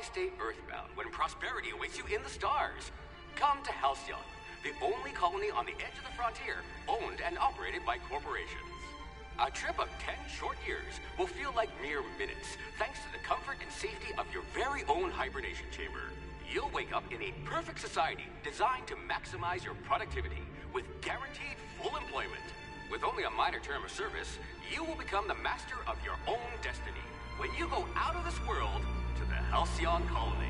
stay earthbound when prosperity awaits you in the stars? Come to Halcyon, the only colony on the edge of the frontier, owned and operated by corporations. A trip of 10 short years will feel like mere minutes, thanks to the comfort and safety of your very own hibernation chamber. You'll wake up in a perfect society designed to maximize your productivity with guaranteed full employment. With only a minor term of service, you will become the master of your own destiny when you go out of this world to the Halcyon colony.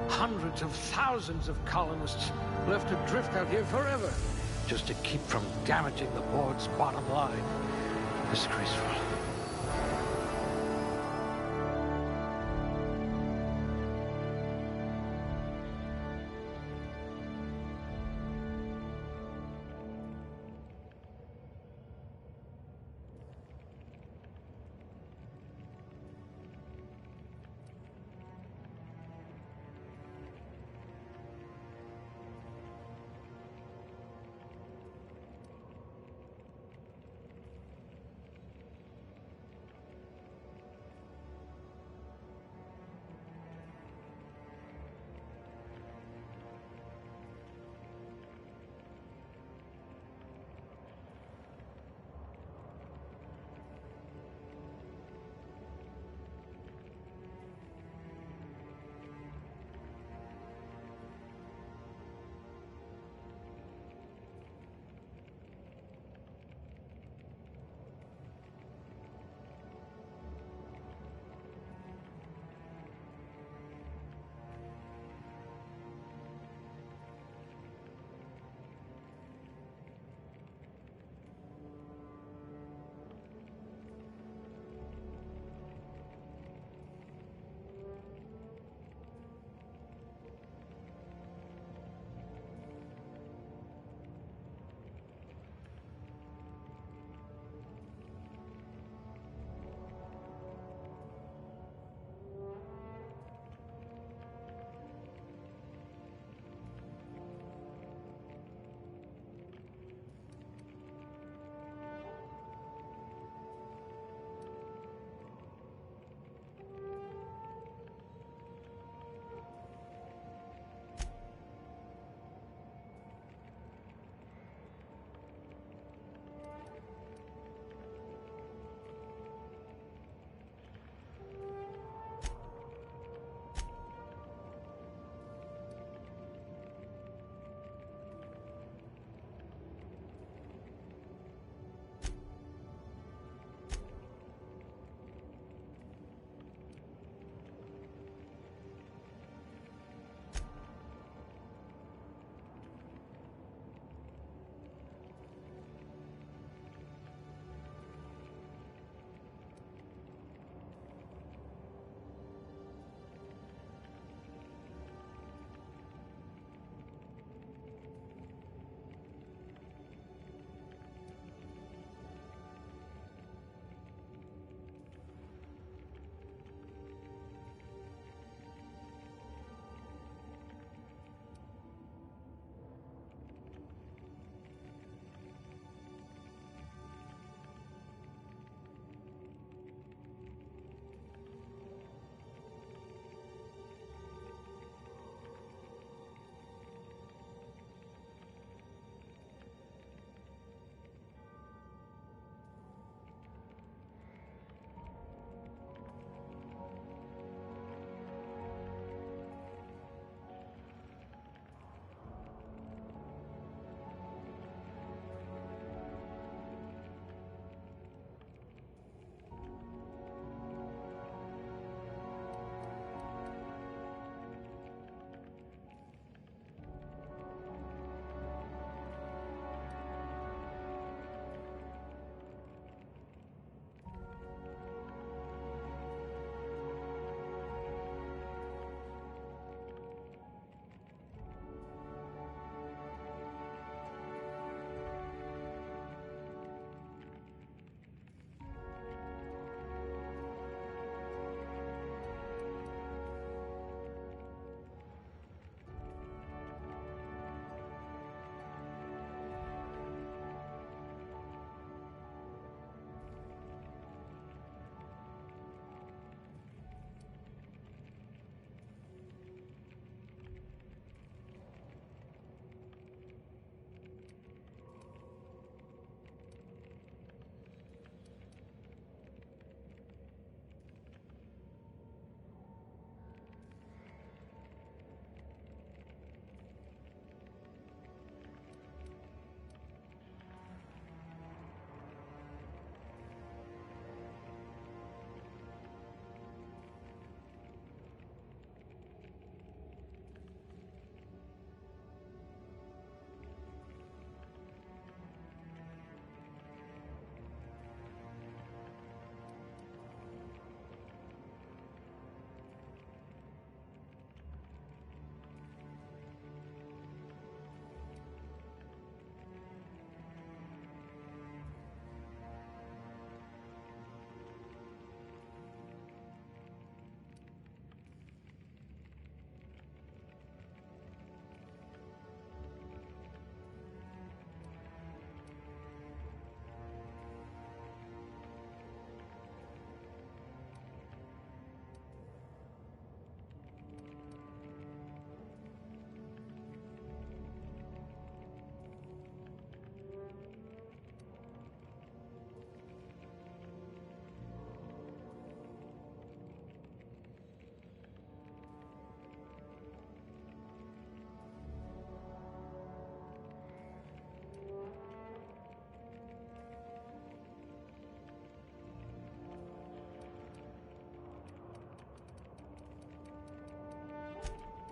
Hundreds of thousands of colonists left adrift out here forever, just to keep from damaging the board's bottom line. Disgraceful.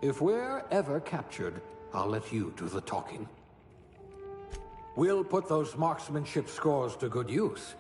If we're ever captured, I'll let you do the talking. We'll put those marksmanship scores to good use.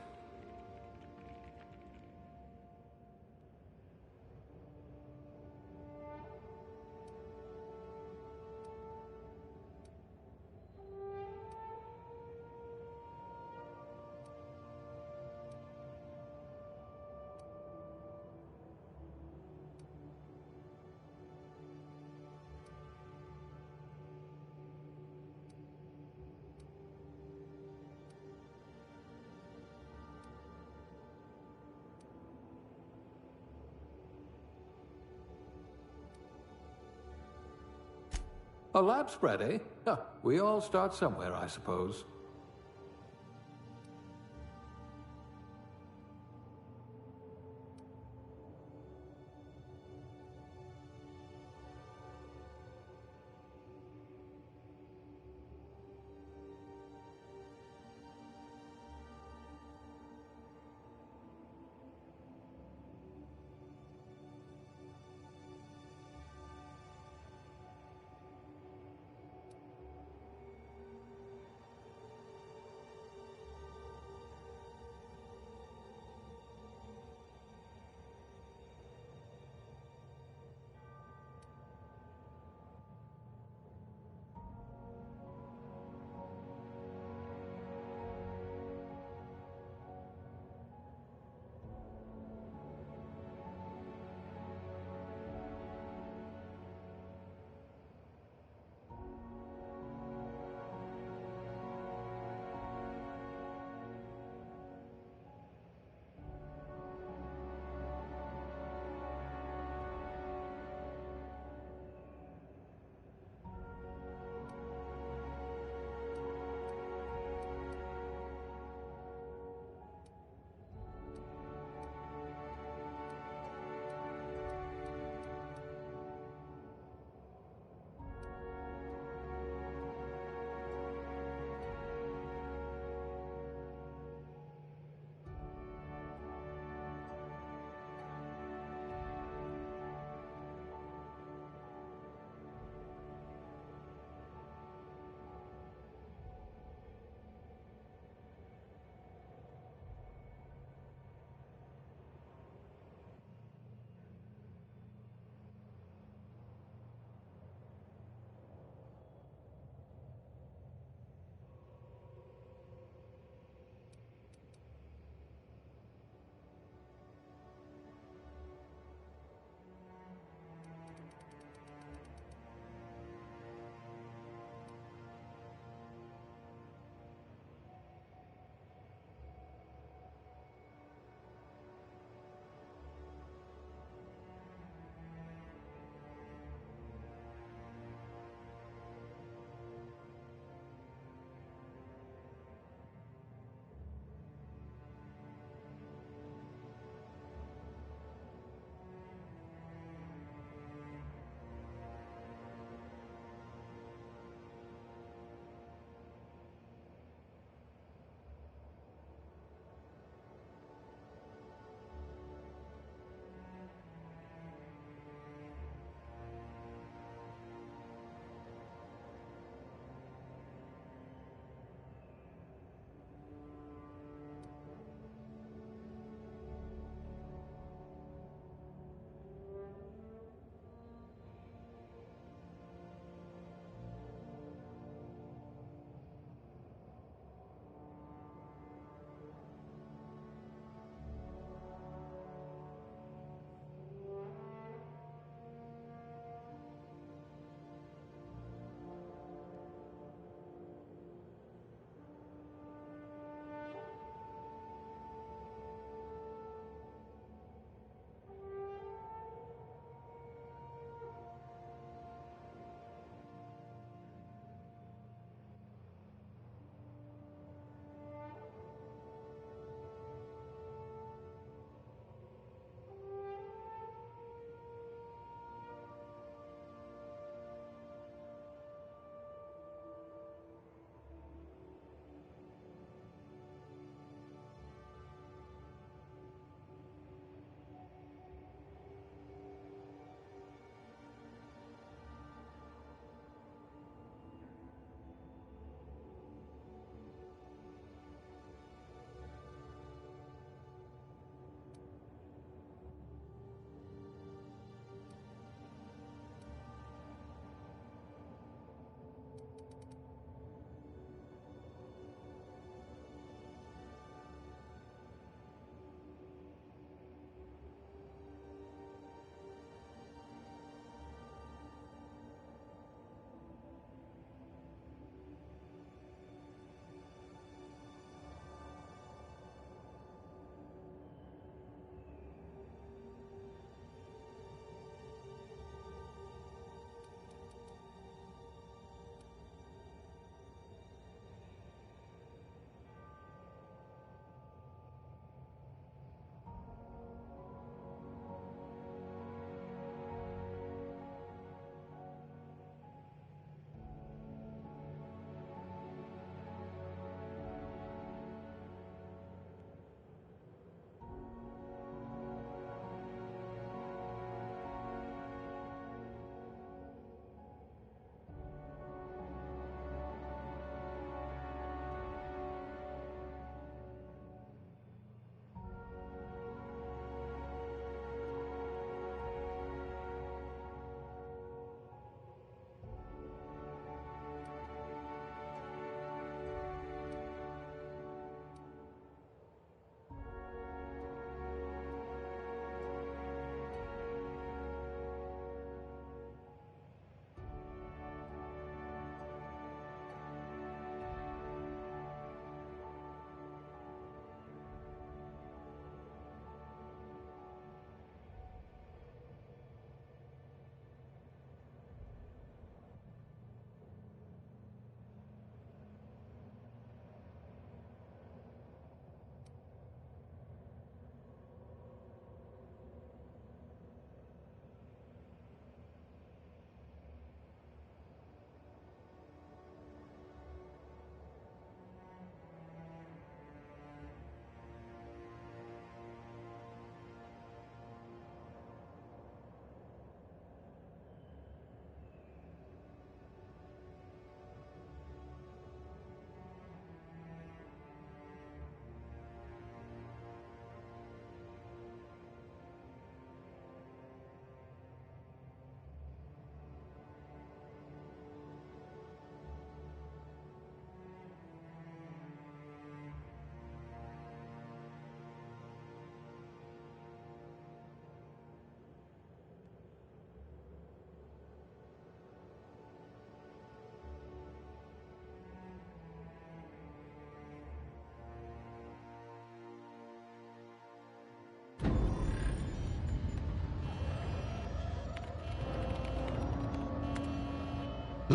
A lab spread, eh? Huh, we all start somewhere, I suppose.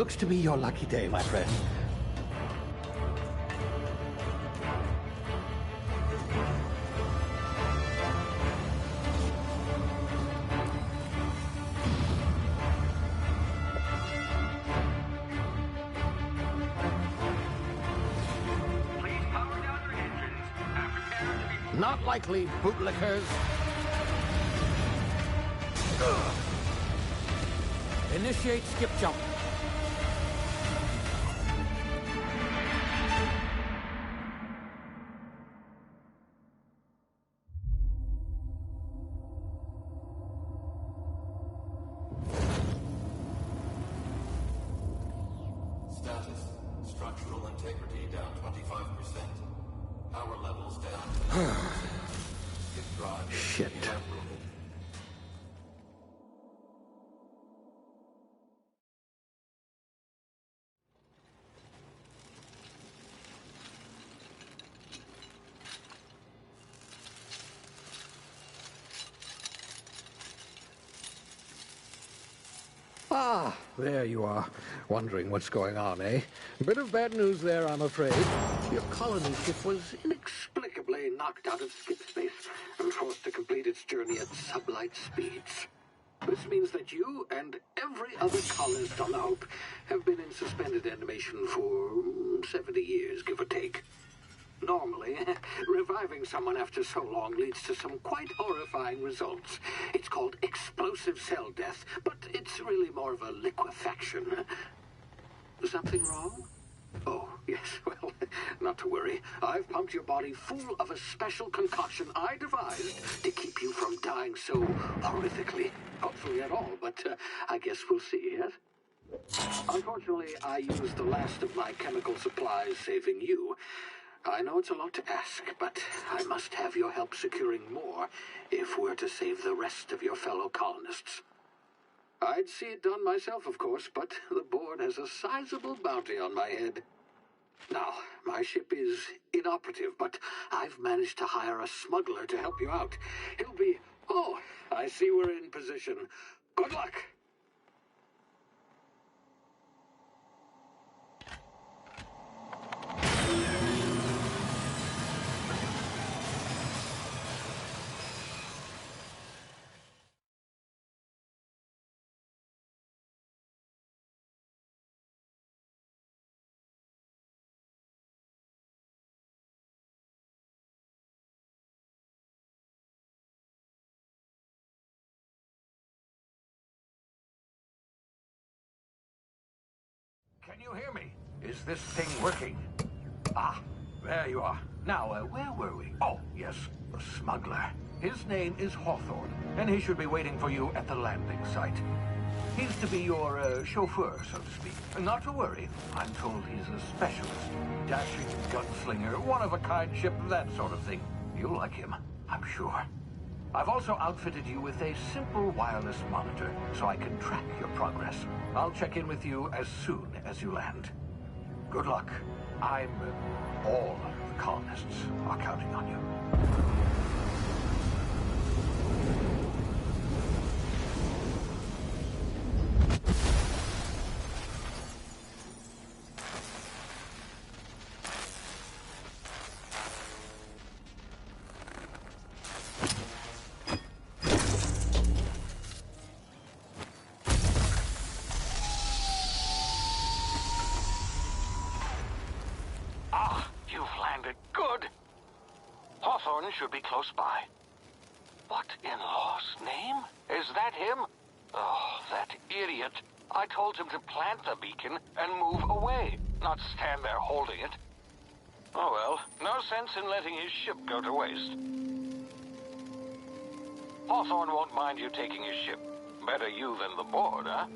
Looks to be your lucky day, my friend. Please power down your engines and prepare to be... Not likely, bootlickers. Initiate skip jump. Status. Structural integrity down 25%. Power levels down. Skip drive. Shit. Ah, there you are. Wondering what's going on, eh? Bit of bad news there, I'm afraid. Your colony ship was inexplicably knocked out of skip space and forced to complete its journey at sublight speeds. This means that you and every other colonist on the Hope have been in suspended animation for 70 years, give or take. Normally, reviving someone after so long leads to some quite horrifying results. It's called explosive cell death, but it's really more of a liquefaction. Something wrong? Oh, yes, well, not to worry. I've pumped your body full of a special concoction I devised to keep you from dying so horrifically. Hopefully at all, but I guess we'll see, yes? Unfortunately, I used the last of my chemical supplies saving you. I know it's a lot to ask, but I must have your help securing more if we're to save the rest of your fellow colonists. I'd see it done myself, of course, but the board has a sizable bounty on my head. Now, my ship is inoperative, but I've managed to hire a smuggler to help you out. He'll be... Oh, I see we're in position. Good luck! Can you hear me? Is this thing working? Ah, there you are. Now, where were we? Oh, yes, the smuggler. His name is Hawthorne, and he should be waiting for you at the landing site. He's to be your chauffeur, so to speak. Not to worry. I'm told he's a specialist. Dashing gunslinger, one-of-a-kind ship, that sort of thing. You'll like him, I'm sure. I've also outfitted you with a simple wireless monitor, so I can track your progress. I'll check in with you as soon as you land. Good luck. All the colonists are counting on you. Should be close by. What in law's name? Is that him? Oh, that idiot. I told him to plant the beacon and move away, not stand there holding it. Oh well, no sense in letting his ship go to waste. Hawthorne won't mind you taking his ship. Better you than the board, huh?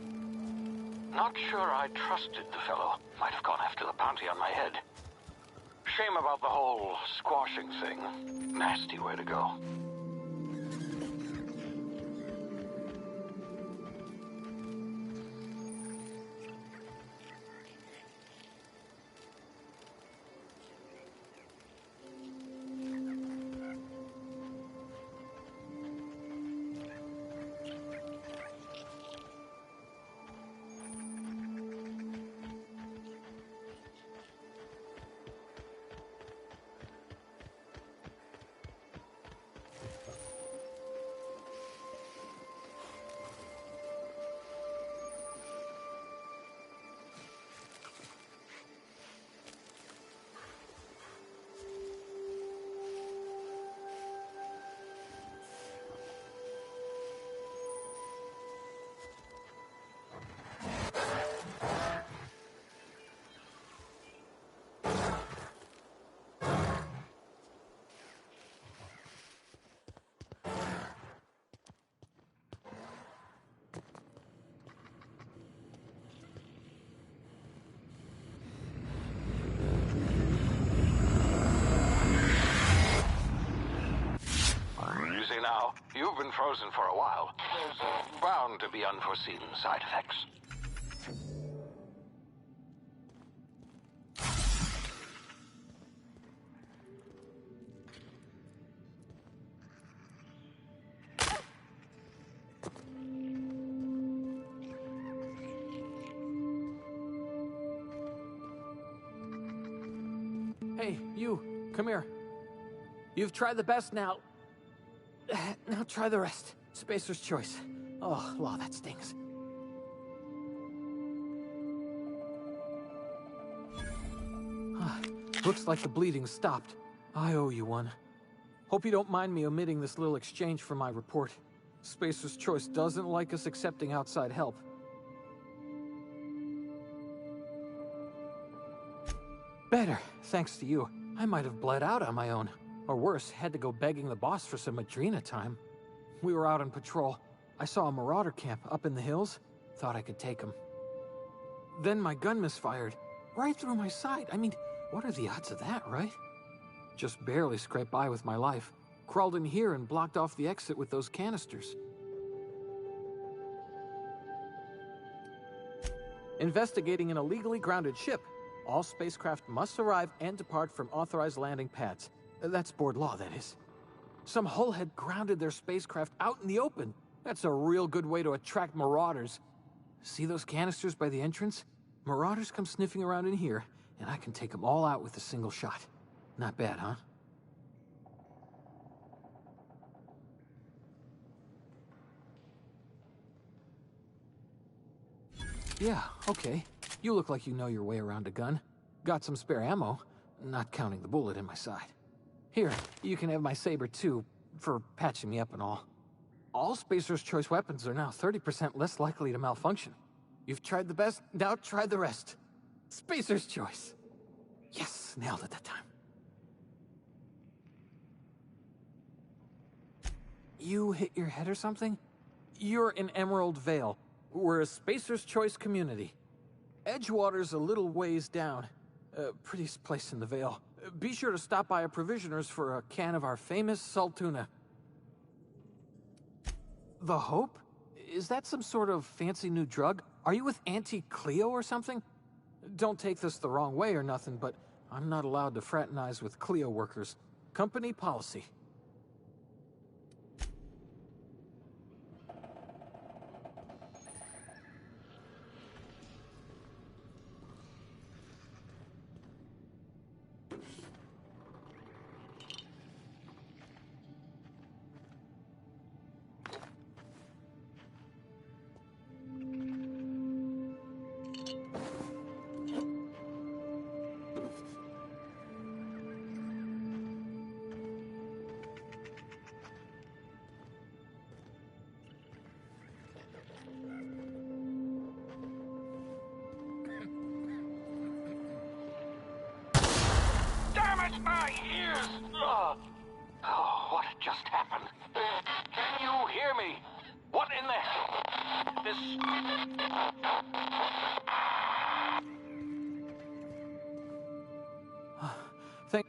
Not sure I trusted the fellow. Might have gone after the bounty on my head. Shame about the whole squashing thing. Nasty way to go. now. You've been frozen for a while. There's bound to be unforeseen side effects. Hey, you, come here. You've tried the best now. Now try the rest. Spacer's choice. Oh, law, that stings. Looks like the bleeding stopped. I owe you one. Hope you don't mind me omitting this little exchange from my report. Spacer's choice doesn't like us accepting outside help. Better, thanks to you. I might have bled out on my own. Or worse, had to go begging the boss for some Adrena time. We were out on patrol. I saw a marauder camp up in the hills. Thought I could take him. Then my gun misfired. Right through my side. I mean, what are the odds of that, right? Just barely scraped by with my life. Crawled in here and blocked off the exit with those canisters. Investigating an illegally grounded ship. All spacecraft must arrive and depart from authorized landing pads. That's board law, that is. Some hullhead grounded their spacecraft out in the open. That's a real good way to attract marauders. See those canisters by the entrance? Marauders come sniffing around in here, and I can take them all out with a single shot. Not bad, huh? Yeah, okay. You look like you know your way around a gun. Got some spare ammo, not counting the bullet in my side. Here, you can have my saber too, for patching me up and all. All Spacer's Choice weapons are now 30% less likely to malfunction. You've tried the best, now try the rest. Spacer's Choice. Yes, nailed it that time. You hit your head or something? You're in Emerald Vale. We're a Spacer's Choice community. Edgewater's a little ways down. Prettiest place in the Vale. Be sure to stop by a provisioner's for a can of our famous salt tuna. The Hope? Is that some sort of fancy new drug? Are you with Auntie Cleo or something? Don't take this the wrong way or nothing, but I'm not allowed to fraternize with Cleo workers. Company policy. My ears! Oh, what just happened? Can you hear me? What in the... This... Thank...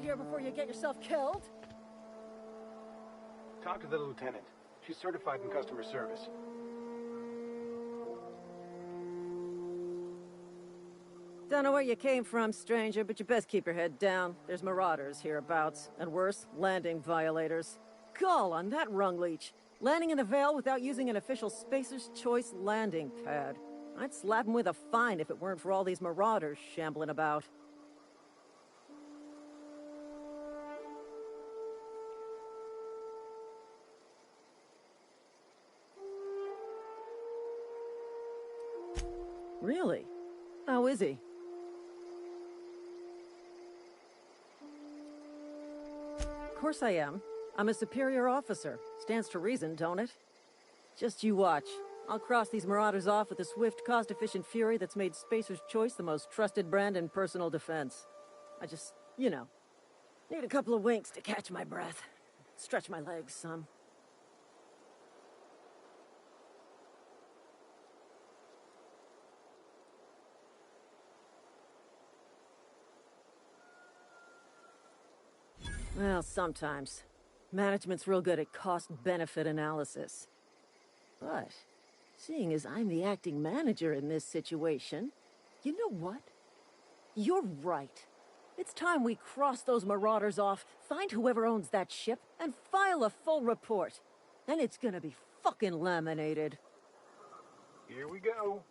here before you get yourself killed? Talk to the lieutenant. She's certified in customer service. Don't know where you came from, stranger, but you best keep your head down. There's marauders hereabouts, and worse, landing violators. Gall on that rung leech. Landing in the Vale without using an official Spacer's Choice landing pad. I'd slap him with a fine if it weren't for all these marauders shambling about. Really? How is he? Of course I am. I'm a superior officer. Stands to reason, don't it? Just you watch. I'll cross these marauders off with a swift, cost-efficient fury that's made Spacer's Choice the most trusted brand in personal defense. I just, you know, need a couple of winks to catch my breath. Stretch my legs some. Well, sometimes. Management's real good at cost-benefit analysis. But, seeing as I'm the acting manager in this situation, you know what? You're right. It's time we cross those marauders off, find whoever owns that ship, and file a full report. Then it's gonna be fucking laminated. Here we go.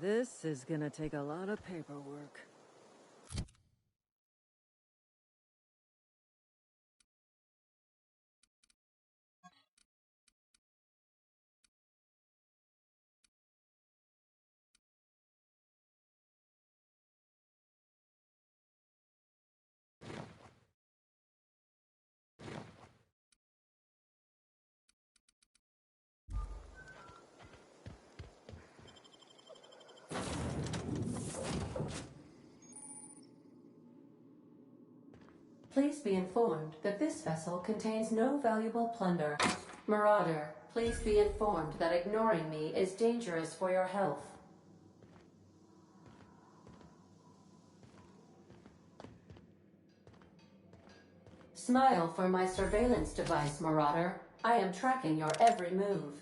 This is gonna take a lot of paperwork. Please be informed that this vessel contains no valuable plunder. Marauder, please be informed that ignoring me is dangerous for your health. Smile for my surveillance device, Marauder. I am tracking your every move.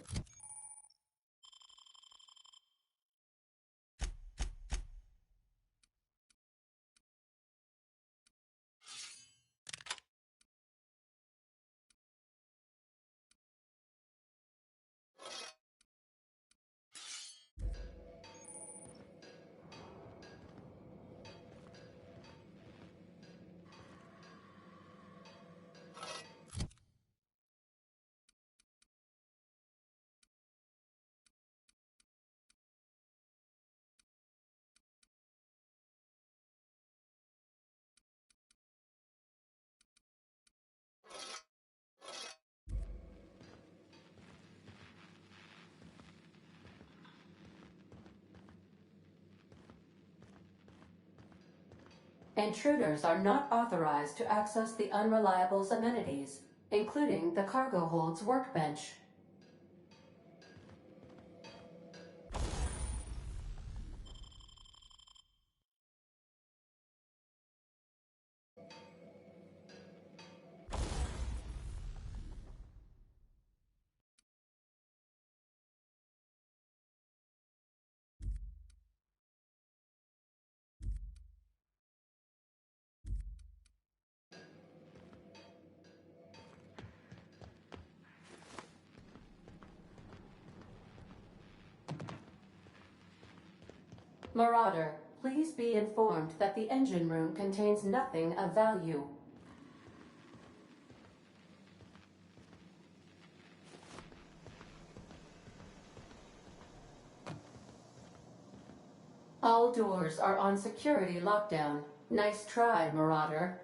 Intruders are not authorized to access the Unreliable's amenities, including the cargo hold's workbench. Marauder, please be informed that the engine room contains nothing of value. All doors are on security lockdown. Nice try, Marauder.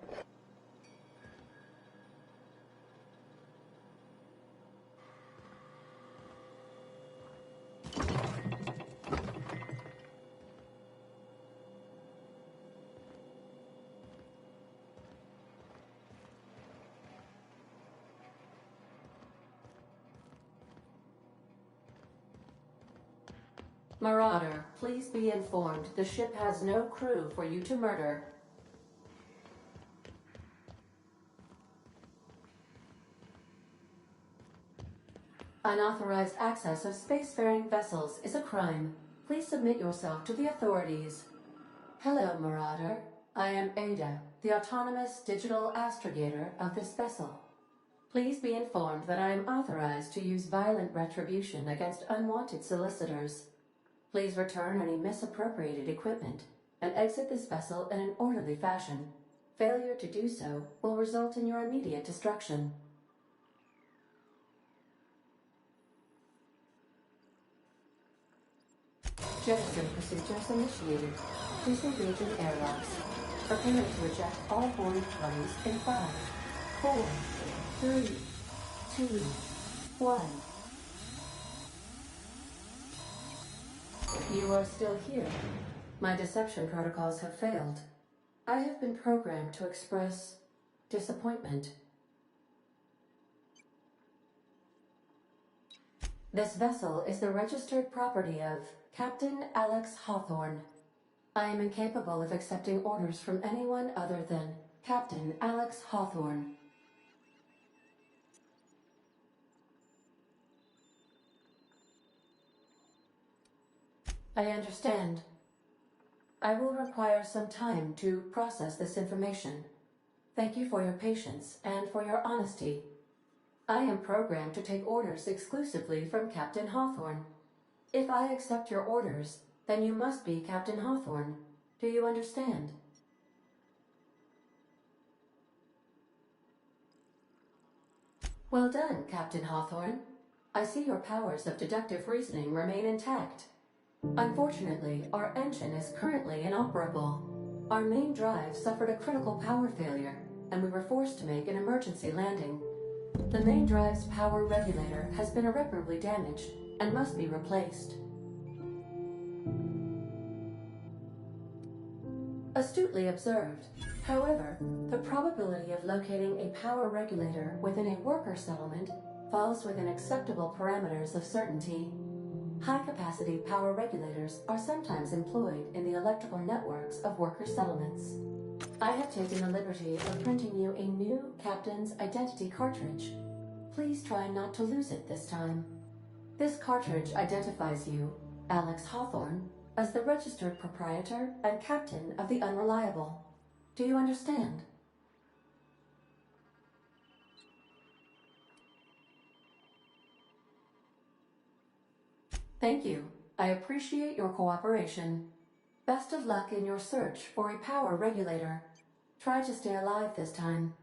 Marauder, please be informed the ship has no crew for you to murder. Unauthorized access of spacefaring vessels is a crime. Please submit yourself to the authorities. Hello, Marauder. I am Ada, the autonomous digital astrogator of this vessel. Please be informed that I am authorized to use violent retribution against unwanted solicitors. Please return any misappropriated equipment and exit this vessel in an orderly fashion. Failure to do so will result in your immediate destruction. Jettison procedures initiated. Please engage in airlocks. Prepare to eject all boarding parties in 5, 4, 3, 2, 1. You are still here. My deception protocols have failed. I have been programmed to express disappointment. This vessel is the registered property of Captain Alex Hawthorne. I am incapable of accepting orders from anyone other than Captain Alex Hawthorne. I understand. I will require some time to process this information. Thank you for your patience and for your honesty. I am programmed to take orders exclusively from Captain Hawthorne. If I accept your orders, then you must be Captain Hawthorne. Do you understand? Well done, Captain Hawthorne. I see your powers of deductive reasoning remain intact. Unfortunately, our engine is currently inoperable. Our main drive suffered a critical power failure, and we were forced to make an emergency landing. The main drive's power regulator has been irreparably damaged and must be replaced. Astutely observed. However, the probability of locating a power regulator within a worker settlement falls within acceptable parameters of certainty. High-capacity power regulators are sometimes employed in the electrical networks of worker settlements. I have taken the liberty of printing you a new Captain's Identity cartridge. Please try not to lose it this time. This cartridge identifies you, Alex Hawthorne, as the registered proprietor and captain of the Unreliable. Do you understand? Thank you. I appreciate your cooperation. Best of luck in your search for a power regulator. Try to stay alive this time.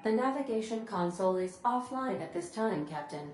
The navigation console is offline at this time, Captain.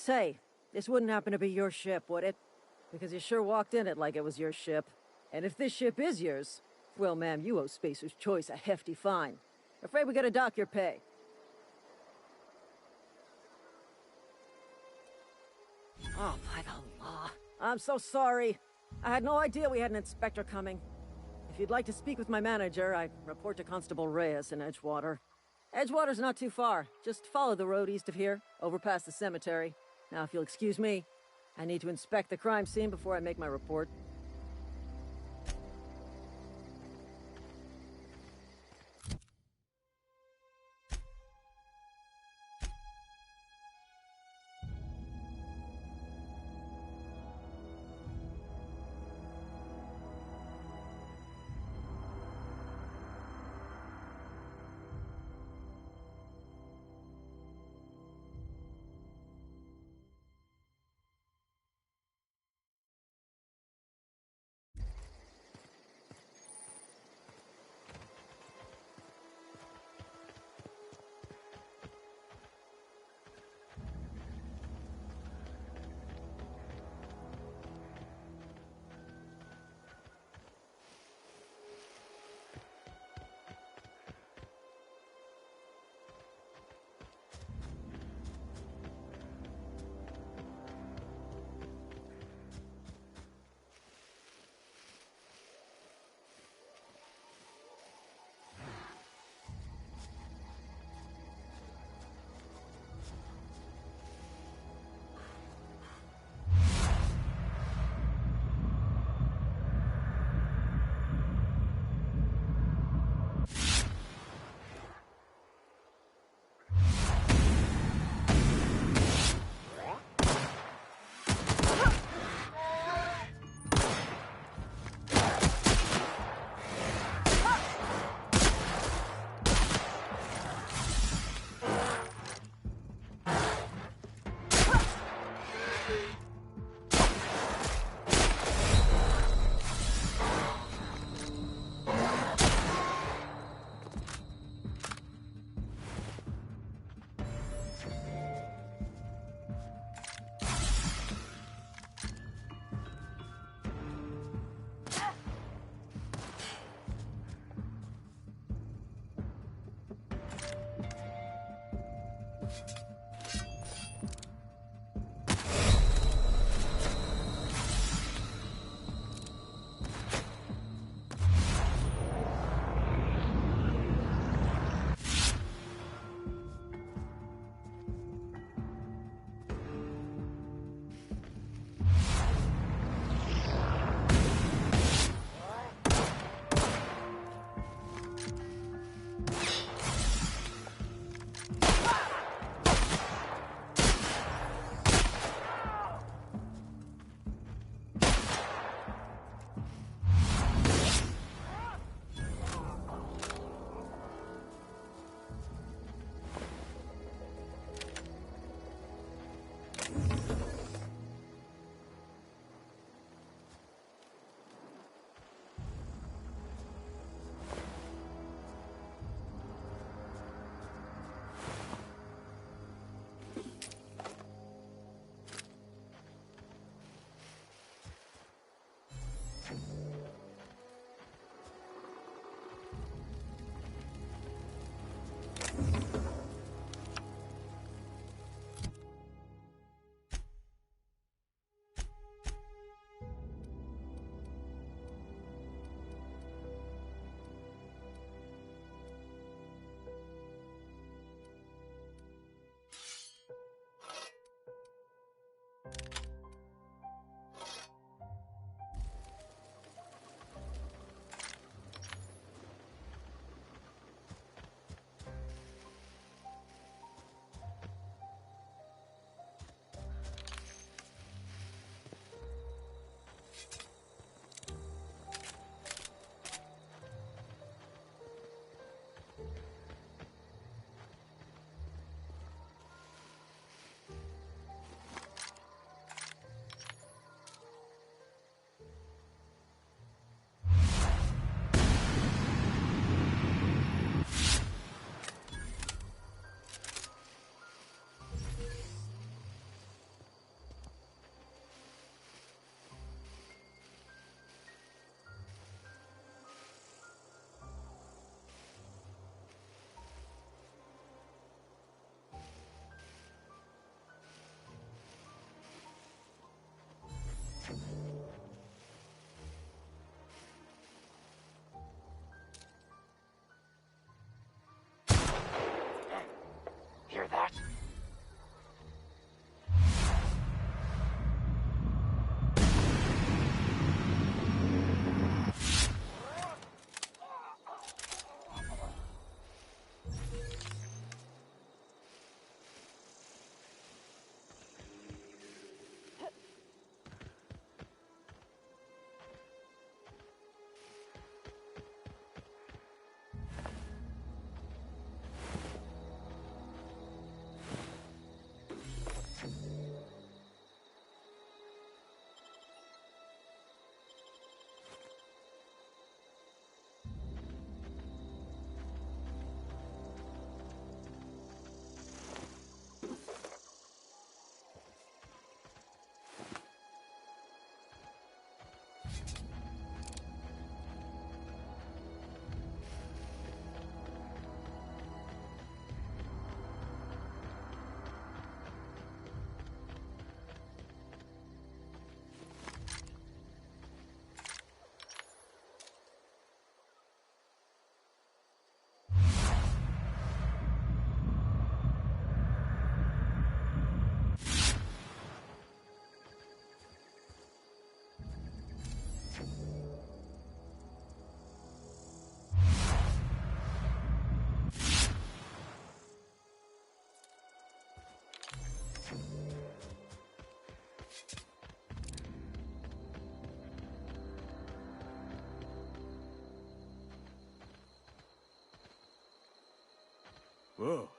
Say, this wouldn't happen to be your ship, would it? Because you sure walked in it like it was your ship. And if this ship is yours, well, ma'am, you owe Spacer's Choice a hefty fine. Afraid we gotta dock your pay. Oh, by the law. I'm so sorry. I had no idea we had an inspector coming. If you'd like to speak with my manager, I'd report to Constable Reyes in Edgewater. Edgewater's not too far. Just follow the road east of here, over past the cemetery. Now, if you'll excuse me, I need to inspect the crime scene before I make my report.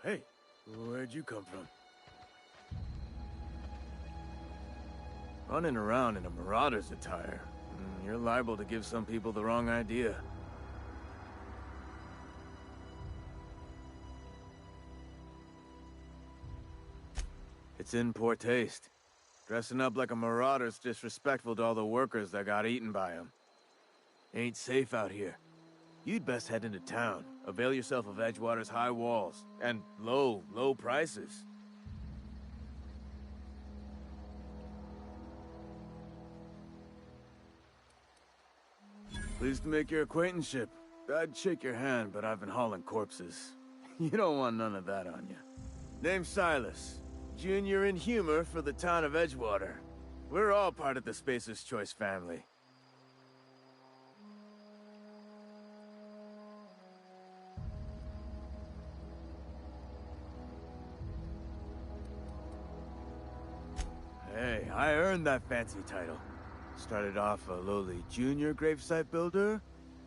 hey, where'd you come from? Running around in a Marauder's attire. You're liable to give some people the wrong idea. It's in poor taste. Dressing up like a Marauder's disrespectful to all the workers that got eaten by them. Ain't safe out here. You'd best head into town. Avail yourself of Edgewater's high walls. And low prices. Pleased to make your acquaintanceship. I'd shake your hand, but I've been hauling corpses. You don't want none of that on you. Name's Silas. Junior in humor for the town of Edgewater. We're all part of the Spacer's Choice family. Hey, I earned that fancy title. Started off a lowly junior gravesite builder,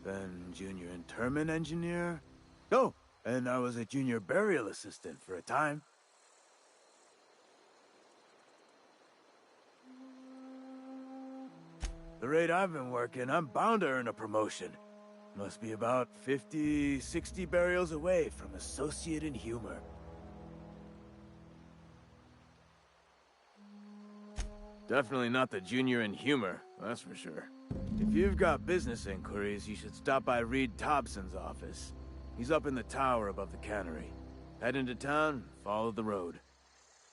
then junior interment engineer. Oh, and I was a junior burial assistant for a time. The rate I've been working, I'm bound to earn a promotion. Must be about 50, 60 burials away from associate in humor. Definitely not the junior in humor, that's for sure. If you've got business inquiries, you should stop by Reed Thompson's office. He's up in the tower above the cannery. Head into town, follow the road.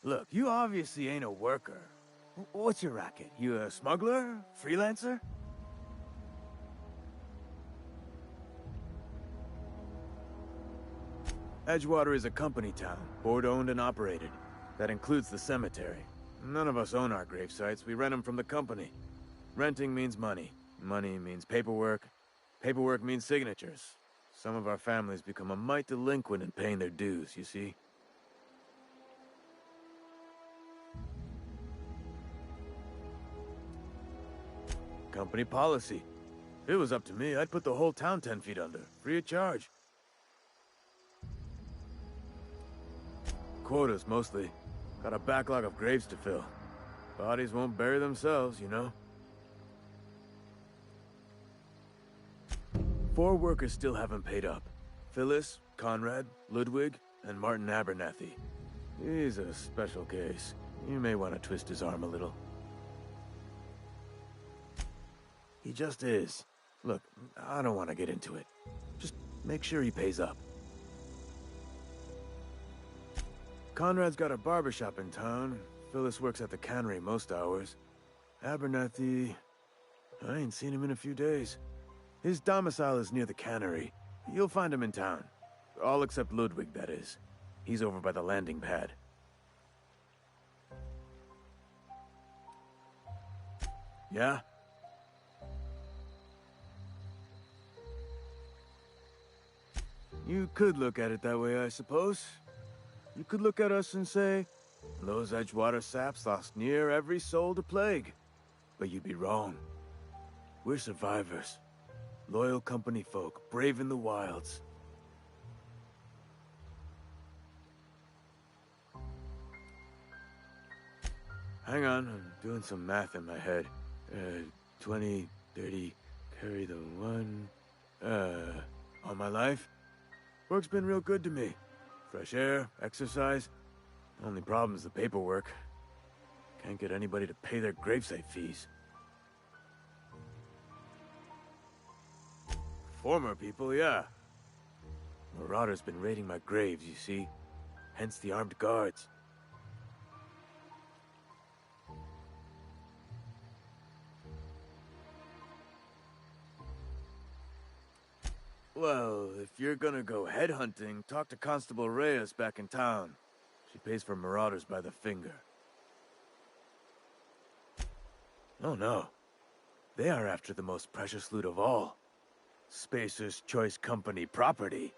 Look, you obviously ain't a worker. What's your racket? You a smuggler? Freelancer? Edgewater is a company town, board-owned and operated. That includes the cemetery. None of us own our gravesites, we rent them from the company. Renting means money. Money means paperwork. Paperwork means signatures. Some of our families become a mite delinquent in paying their dues, you see? Company policy. If it was up to me, I'd put the whole town 10 feet under, free of charge. Quotas, mostly. Got a backlog of graves to fill. Bodies won't bury themselves, you know? 4 workers still haven't paid up. Phyllis, Conrad, Ludwig, and Martin Abernathy. He's a special case. You may want to twist his arm a little. He just is. Look, I don't want to get into it. Just make sure he pays up. Conrad's got a barbershop in town. Phyllis works at the cannery most hours. Abernathy... I ain't seen him in a few days. His domicile is near the cannery. You'll find him in town. All except Ludwig, that is. He's over by the landing pad. Yeah? You could look at it that way, I suppose. You could look at us and say, those Edgewater saps lost near every soul to plague. But you'd be wrong. We're survivors. Loyal company folk, brave in the wilds. Hang on, I'm doing some math in my head. 20, 30, carry the 1... all my life? Work's been real good to me. Fresh air, exercise. Only problem's the paperwork. Can't get anybody to pay their gravesite fees. Former people, yeah. Marauder's been raiding my graves, you see. Hence the armed guards. Well, if you're gonna go headhunting, talk to Constable Reyes back in town. She pays for marauders by the finger. Oh no. They are after the most precious loot of all. Spacer's Choice Company property.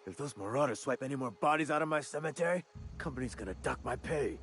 If those marauders swipe any more bodies out of my cemetery, company's gonna duck my pay.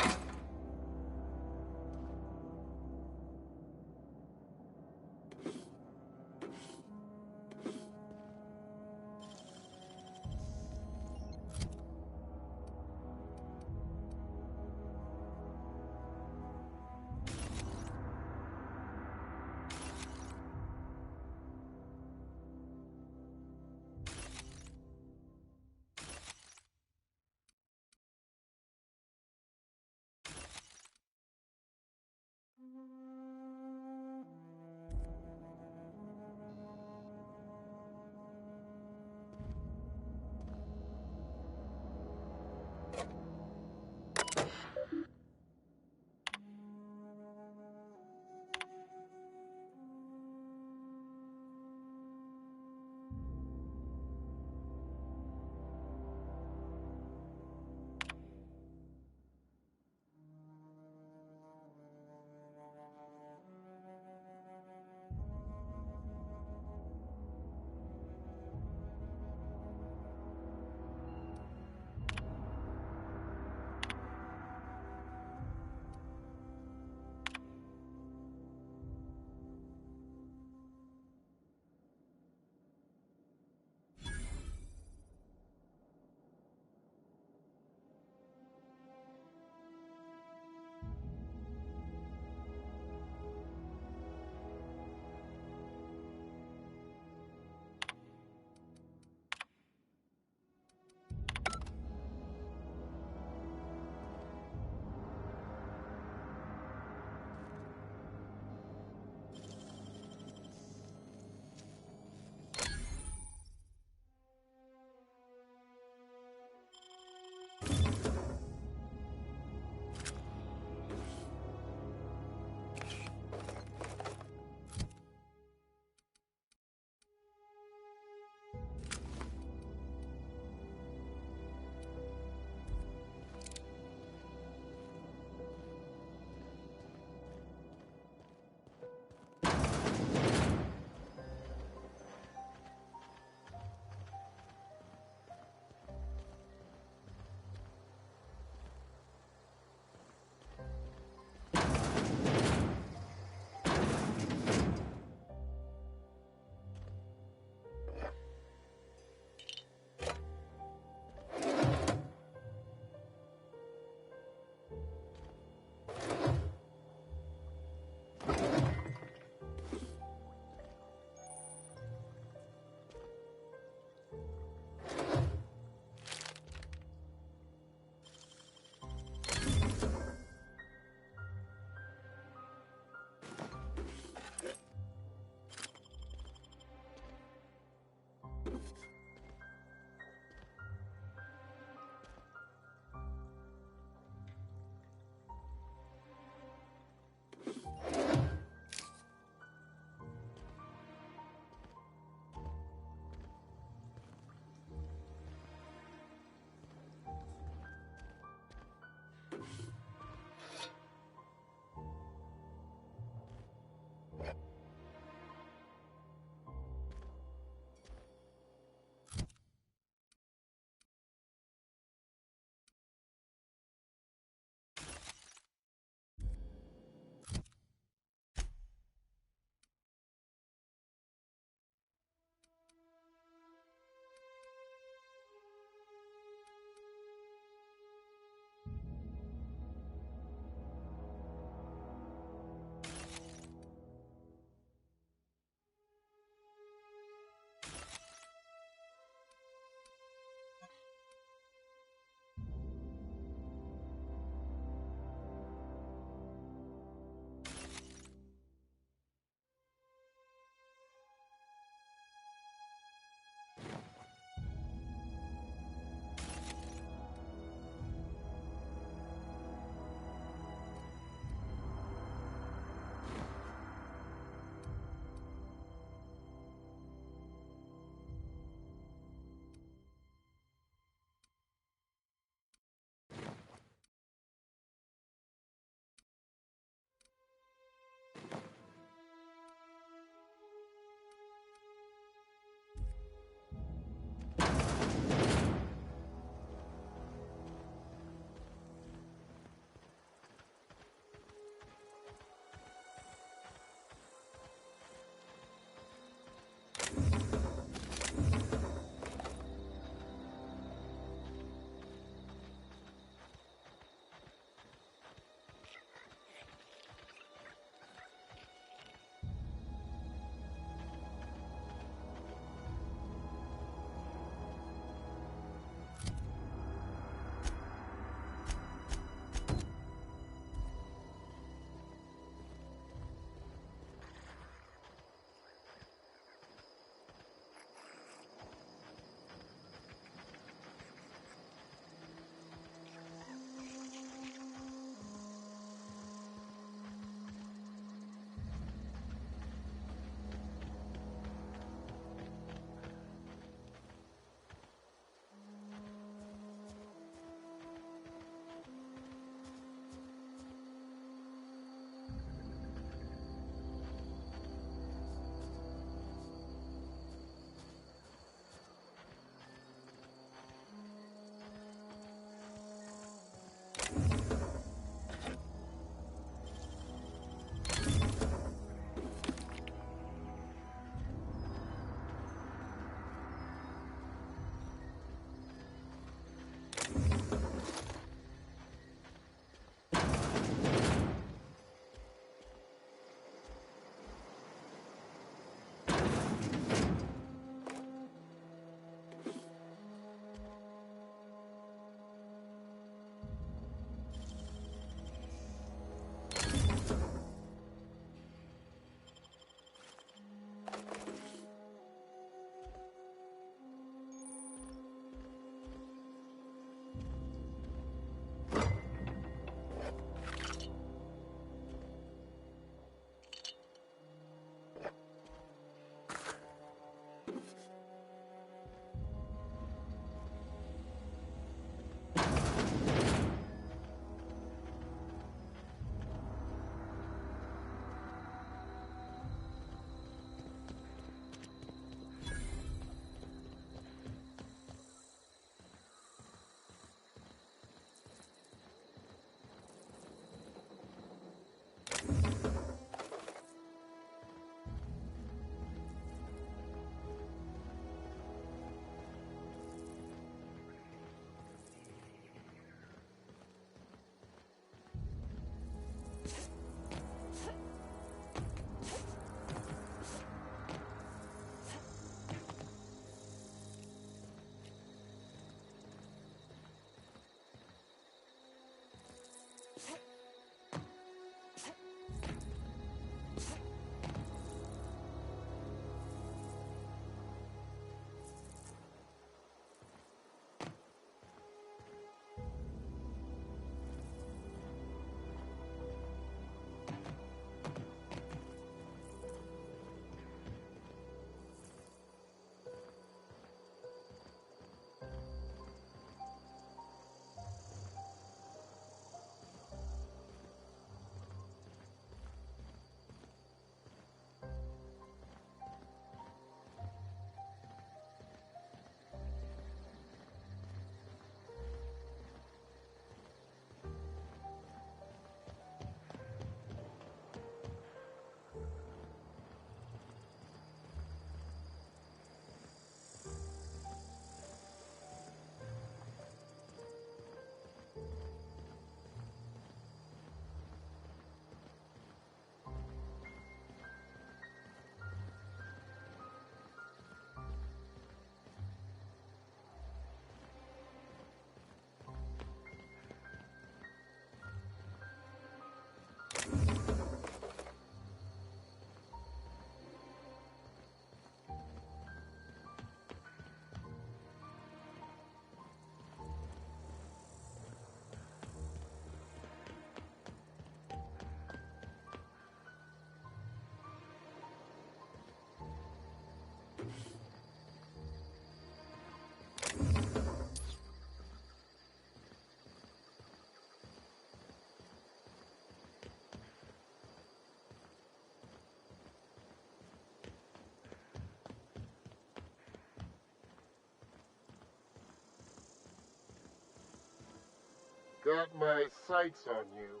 got my sights on you.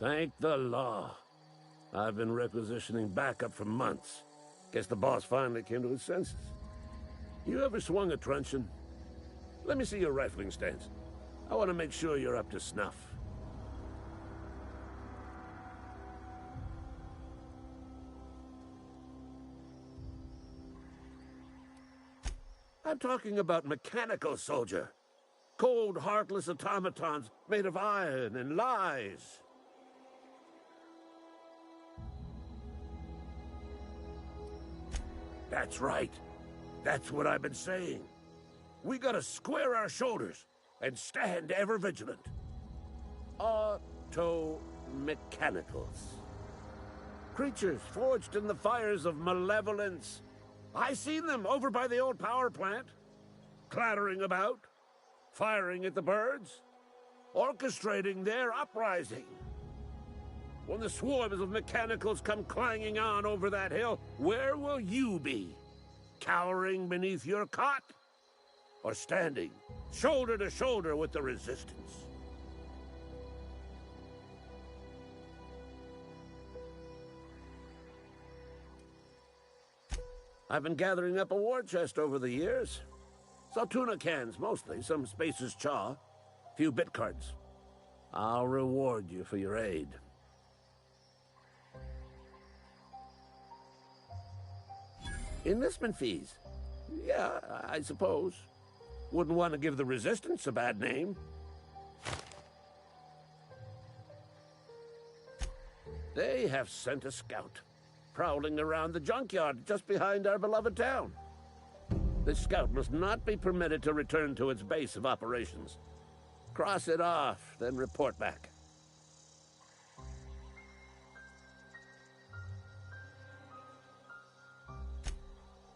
Thank the law. I've been requisitioning backup for months. Guess the boss finally came to his senses. You ever swung a truncheon? Let me see your rifling stance. I want to make sure you're up to snuff. I'm talking about mechanical soldier. Cold, heartless automatons made of iron and lies. That's right. That's what I've been saying. We gotta square our shoulders and stand ever vigilant. Auto-mechanicals. Creatures forged in the fires of malevolence. I seen them over by the old power plant. Clattering about, firing at the birds, orchestrating their uprising. When the swarms of mechanicals come clanging on over that hill, where will you be? Cowering beneath your cot? Or standing, shoulder to shoulder with the resistance? I've been gathering up a war chest over the years. Saw tuna cans, mostly, some Spacer's chaw, few bit cards. I'll reward you for your aid. Enlistment fees? Yeah, I suppose. Wouldn't want to give the Resistance a bad name. They have sent a scout, prowling around the junkyard just behind our beloved town. The scout must not be permitted to return to its base of operations. Cross it off, then report back.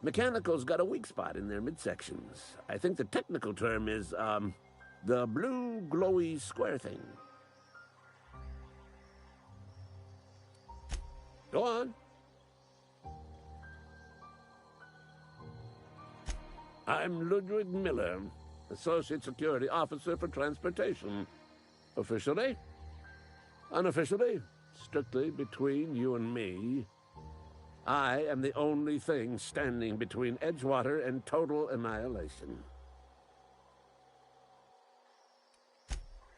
Mechanical's got a weak spot in their midsections. I think the technical term is, the blue glowy square thing. Go on. I'm Ludwig Miller, Associate Security Officer for Transportation. Officially? Unofficially? Strictly between you and me. I am the only thing standing between Edgewater and total annihilation.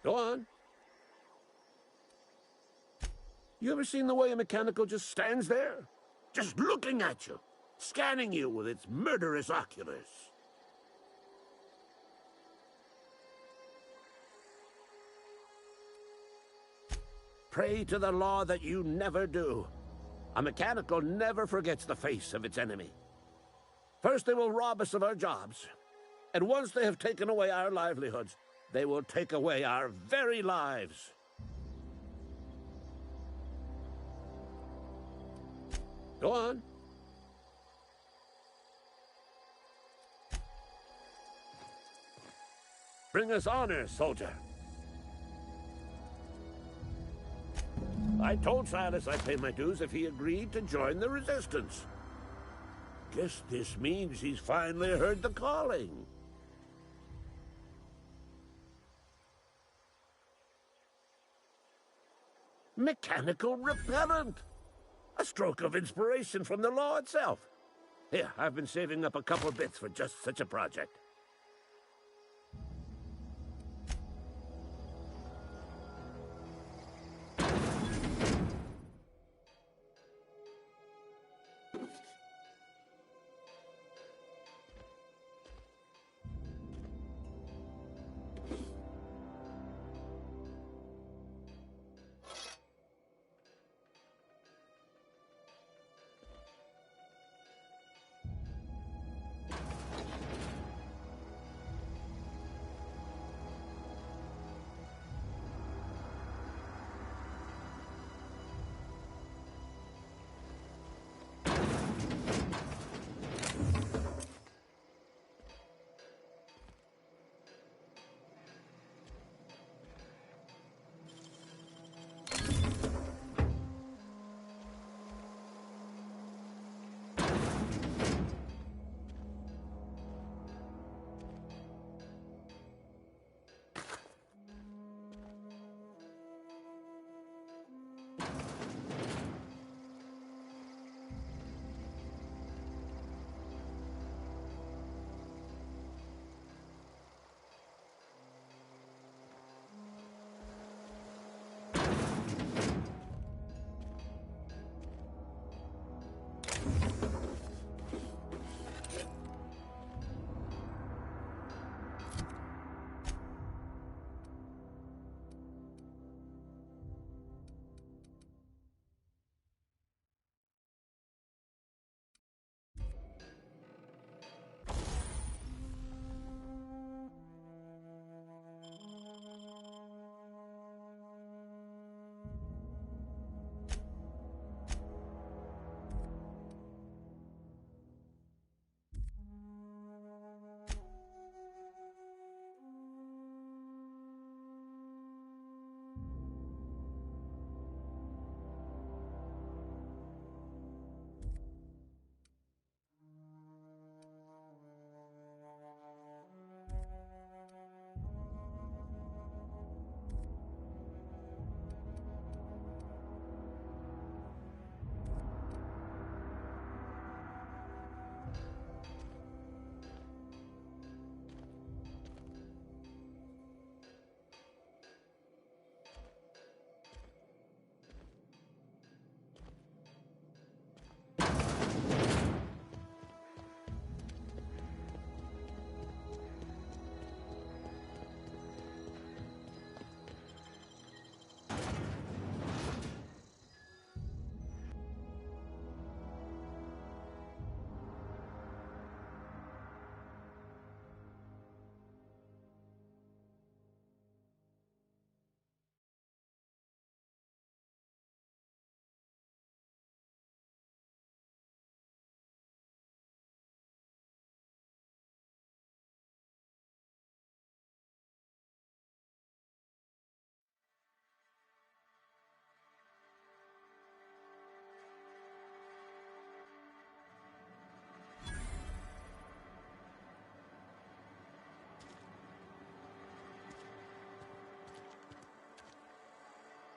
Go on. You ever seen the way a mechanical just stands there? Just looking at you, scanning you with its murderous oculars. Pray to the law that you never do. A mechanical never forgets the face of its enemy. First they will rob us of our jobs, and once they have taken away our livelihoods, they will take away our very lives. Go on. Bring us honor, soldier. I told Silas I'd pay my dues if he agreed to join the resistance. Guess this means he's finally heard the calling. Mechanical repellent! A stroke of inspiration from the law itself. Here, I've been saving up a couple bits for just such a project.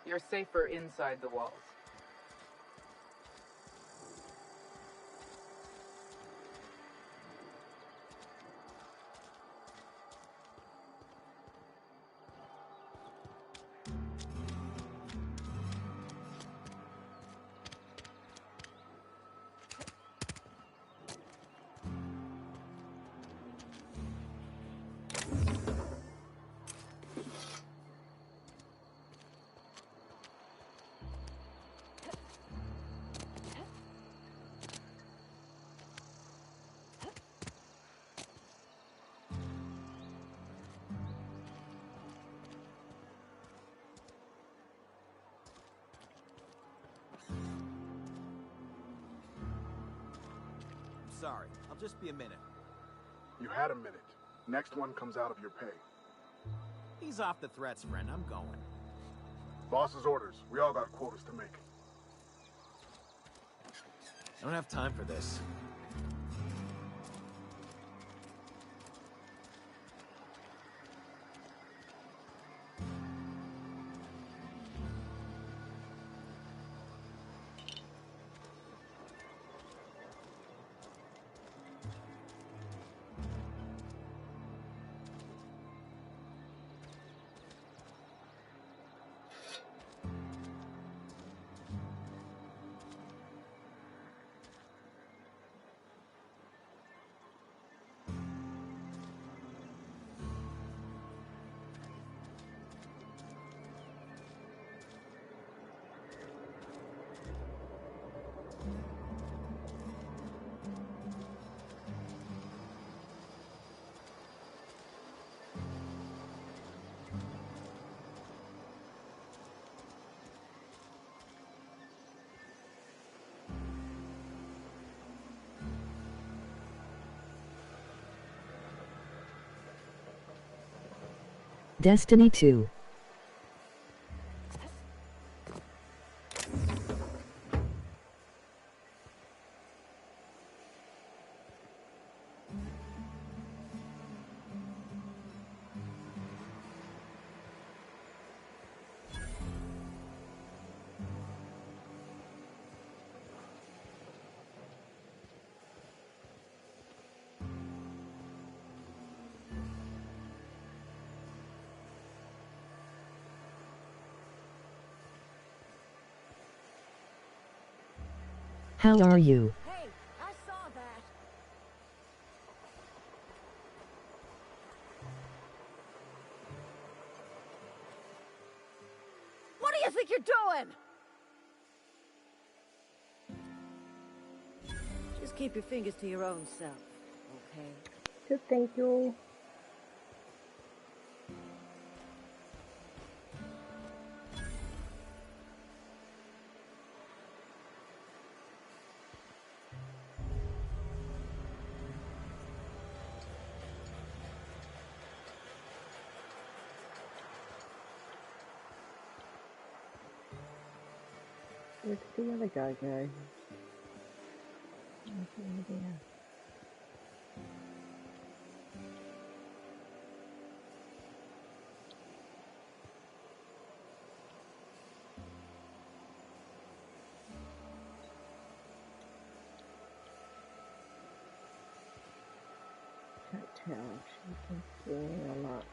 You're safer inside the walls. Sorry, I'll just be a minute. You had a minute. Next one comes out of your pay. Ease off the threats, friend. I'm going. Boss's orders. We all got quotas to make. I don't have time for this. Destiny 2. How are you? Hey, I saw that. What do you think you're doing? Just keep your fingers to your own self, okay? Good, thank you. Where'd the other guy go? No idea. Can't tell if she can see me or not.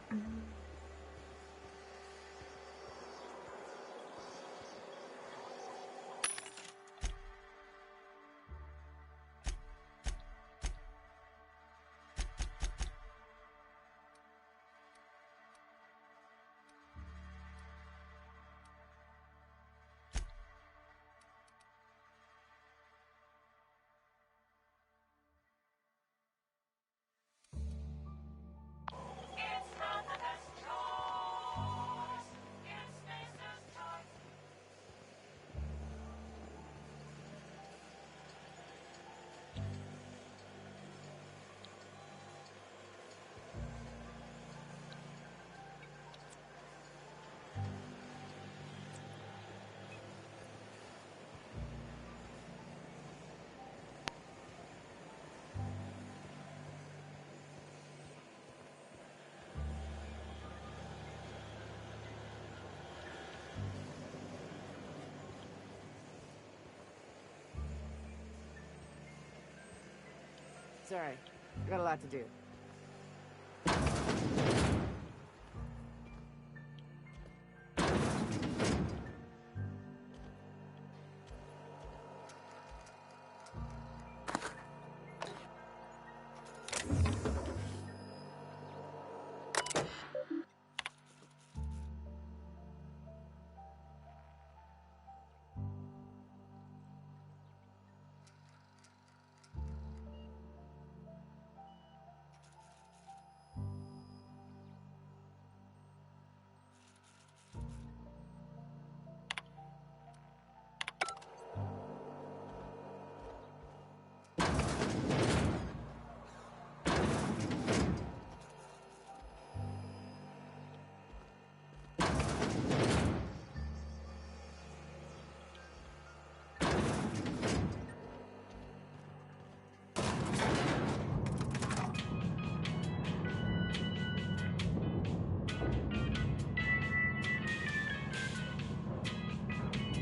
Sorry, I got a lot to do.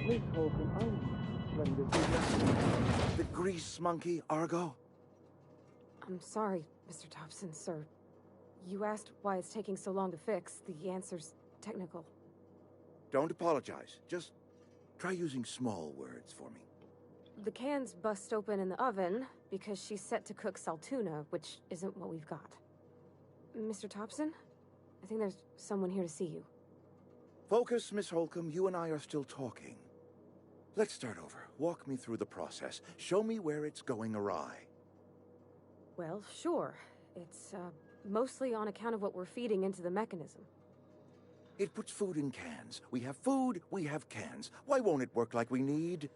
Miss Holcomb, I'm ready to see The grease monkey, Argo? I'm sorry, Mr. Thompson, sir. You asked why it's taking so long to fix. The answer's technical. Don't apologize. Just try using small words for me. The cans bust open in the oven because she's set to cook saltuna, which isn't what we've got. Mr. Thompson? I think there's someone here to see you. Focus, Miss Holcomb. You and I are still talking. Let's start over. Walk me through the process. Show me where it's going awry. Well, sure. It's, mostly on account of what we're feeding into the mechanism. It puts food in cans. We have food, we have cans. Why won't it work like we need?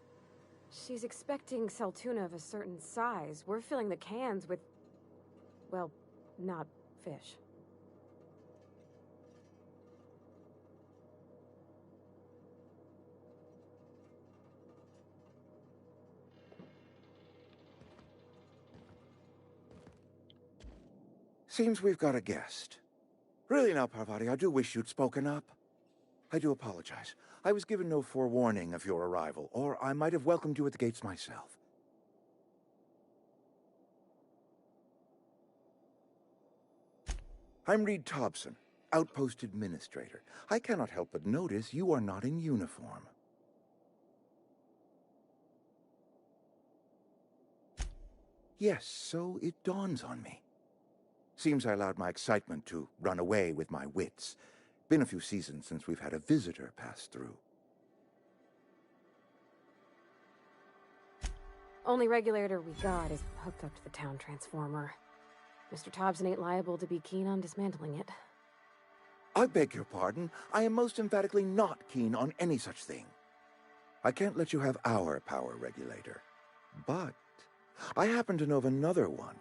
She's expecting saltuna of a certain size. We're filling the cans with, well, not fish. Seems we've got a guest. Really now, Parvati, I do wish you'd spoken up. I do apologize. I was given no forewarning of your arrival, or I might have welcomed you at the gates myself. I'm Reed Thompson, Outpost Administrator. I cannot help but notice you are not in uniform. Yes, so it dawns on me. Seems I allowed my excitement to run away with my wits. Been a few seasons since we've had a visitor pass through. Only regulator we got is hooked up to the town transformer. Mr. Thompson ain't liable to be keen on dismantling it. I beg your pardon. I am most emphatically not keen on any such thing. I can't let you have our power regulator. But I happen to know of another one.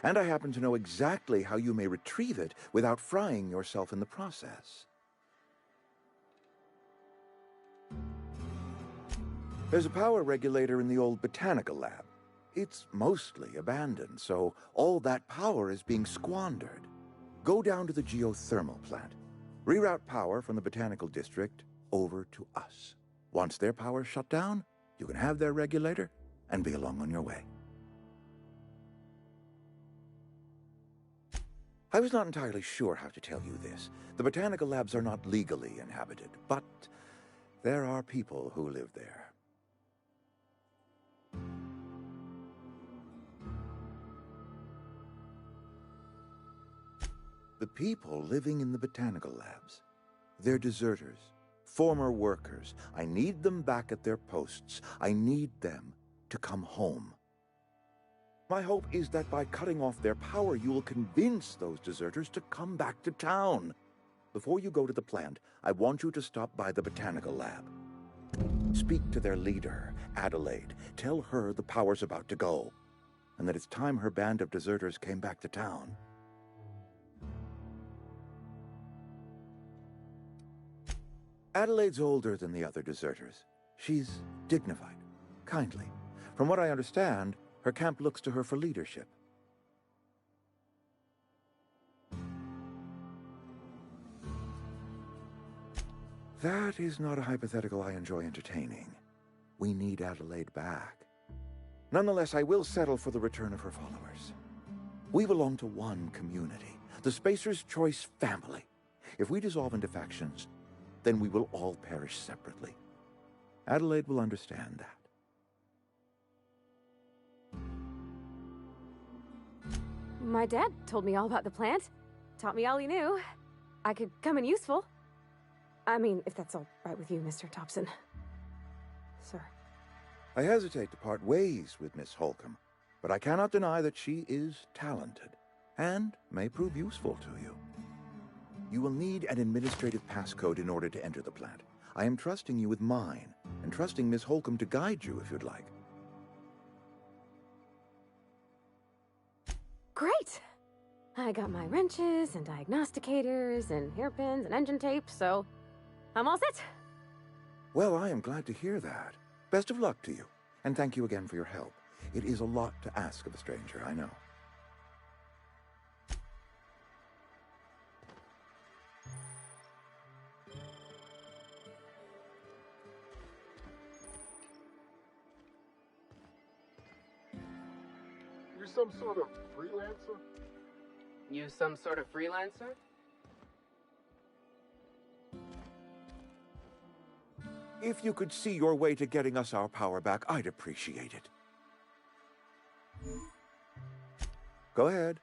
And I happen to know exactly how you may retrieve it without frying yourself in the process. There's a power regulator in the old botanical lab. It's mostly abandoned, so all that power is being squandered. Go down to the geothermal plant. Reroute power from the botanical district over to us. Once their power's shut down, you can have their regulator and be along on your way. I was not entirely sure how to tell you this. The botanical labs are not legally inhabited, but there are people who live there. The people living in the botanical labs, they're deserters, former workers. I need them back at their posts. I need them to come home. My hope is that by cutting off their power, you will convince those deserters to come back to town. Before you go to the plant, I want you to stop by the botanical lab. Speak to their leader, Adelaide. Tell her the power's about to go, and that it's time her band of deserters came back to town. Adelaide's older than the other deserters. She's dignified, kindly. From what I understand, her camp looks to her for leadership. That is not a hypothetical I enjoy entertaining. We need Adelaide back. Nonetheless, I will settle for the return of her followers. We belong to one community, the Spacer's Choice family. If we dissolve into factions, then we will all perish separately. Adelaide will understand that. My dad told me all about the plant. Taught me all he knew. I could come in useful. I mean, if that's all right with you, Mr. Thompson. Sir. I hesitate to part ways with Miss Holcomb, but I cannot deny that she is talented and may prove useful to you. You will need an administrative passcode in order to enter the plant. I am trusting you with mine, and trusting Miss Holcomb to guide you if you'd like. Great! I got my wrenches and diagnosticators and hairpins and engine tape, so I'm all set. Well, I am glad to hear that. Best of luck to you, and thank you again for your help. It is a lot to ask of a stranger, I know. You're some sort of freelancer? You some sort of freelancer? If you could see your way to getting us our power back, I'd appreciate it. Go ahead.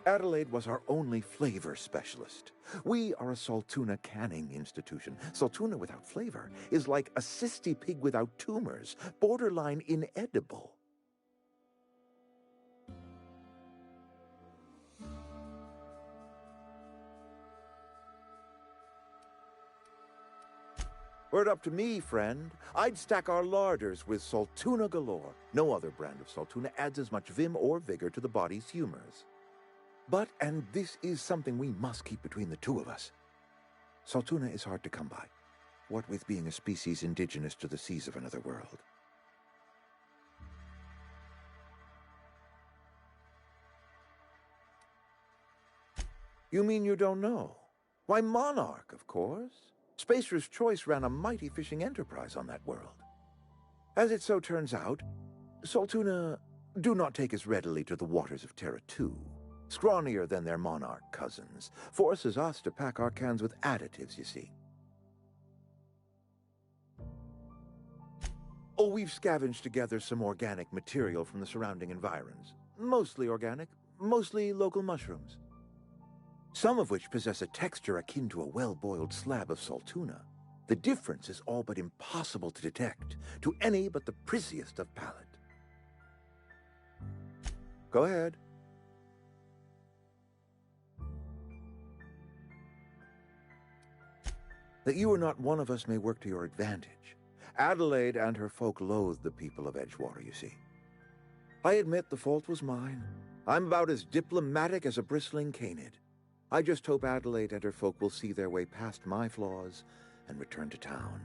Adelaide was our only flavor specialist. We are a Saltuna canning institution. Saltuna without flavor is like a cysty pig without tumors, borderline inedible. Were it up to me, friend, I'd stack our larders with Saltuna galore. No other brand of Saltuna adds as much vim or vigor to the body's humors. But, and this is something we must keep between the two of us, Saltuna is hard to come by, what with being a species indigenous to the seas of another world. You mean you don't know? Why, Monarch, of course. Spacer's Choice ran a mighty fishing enterprise on that world. As it so turns out, Saltuna do not take as readily to the waters of Terra 2. Scrawnier than their Monarch cousins, forces us to pack our cans with additives, you see. Oh, we've scavenged together some organic material from the surrounding environs. Mostly organic, mostly local mushrooms. Some of which possess a texture akin to a well-boiled slab of Saltuna. The difference is all but impossible to detect to any but the prissiest of palate. Go ahead. That you are not one of us may work to your advantage. Adelaide and her folk loathe the people of Edgewater, you see. I admit the fault was mine. I'm about as diplomatic as a bristling canid. I just hope Adelaide and her folk will see their way past my flaws and return to town.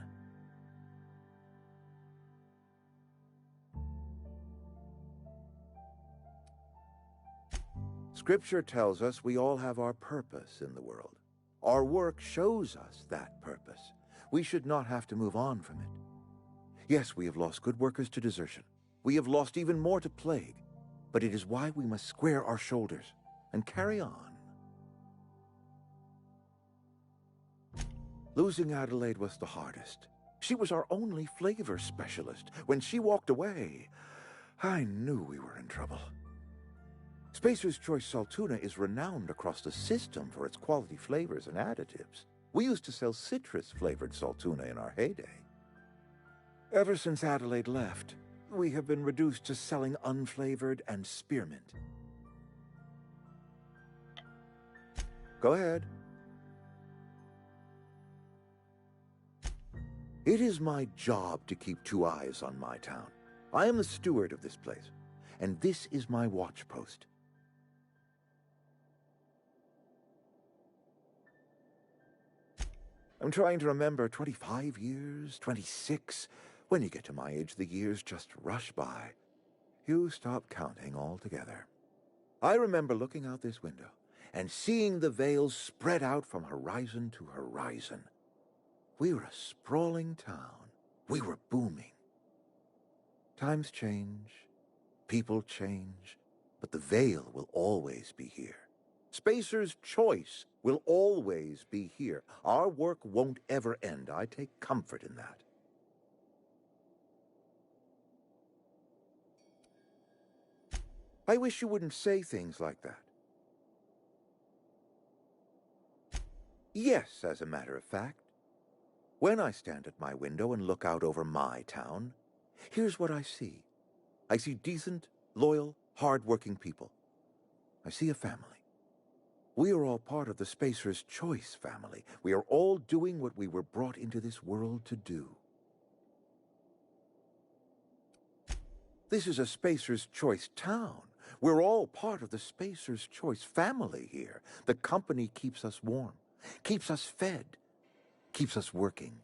Scripture tells us we all have our purpose in the world. Our work shows us that purpose. We should not have to move on from it. Yes, we have lost good workers to desertion. We have lost even more to plague. But it is why we must square our shoulders and carry on. Losing Adelaide was the hardest. She was our only flavor specialist. When she walked away, I knew we were in trouble. Spacer's Choice Saltuna is renowned across the system for its quality flavors and additives. We used to sell citrus-flavored Saltuna in our heyday. Ever since Adelaide left, we have been reduced to selling unflavored and spearmint. Go ahead. It is my job to keep two eyes on my town. I am the steward of this place, and this is my watch post. I'm trying to remember 25 years, 26. When you get to my age, the years just rush by. You stop counting altogether. I remember looking out this window and seeing the Veils spread out from horizon to horizon. We were a sprawling town. We were booming. Times change, people change, but the Veil will always be here. Spacer's Choice will always be here. Our work won't ever end. I take comfort in that. I wish you wouldn't say things like that. Yes, as a matter of fact. When I stand at my window and look out over my town, here's what I see. I see decent, loyal, hard-working people. I see a family. We are all part of the Spacer's Choice family. We are all doing what we were brought into this world to do. This is a Spacer's Choice town. We're all part of the Spacer's Choice family here. The company keeps us warm, keeps us fed, keeps us working.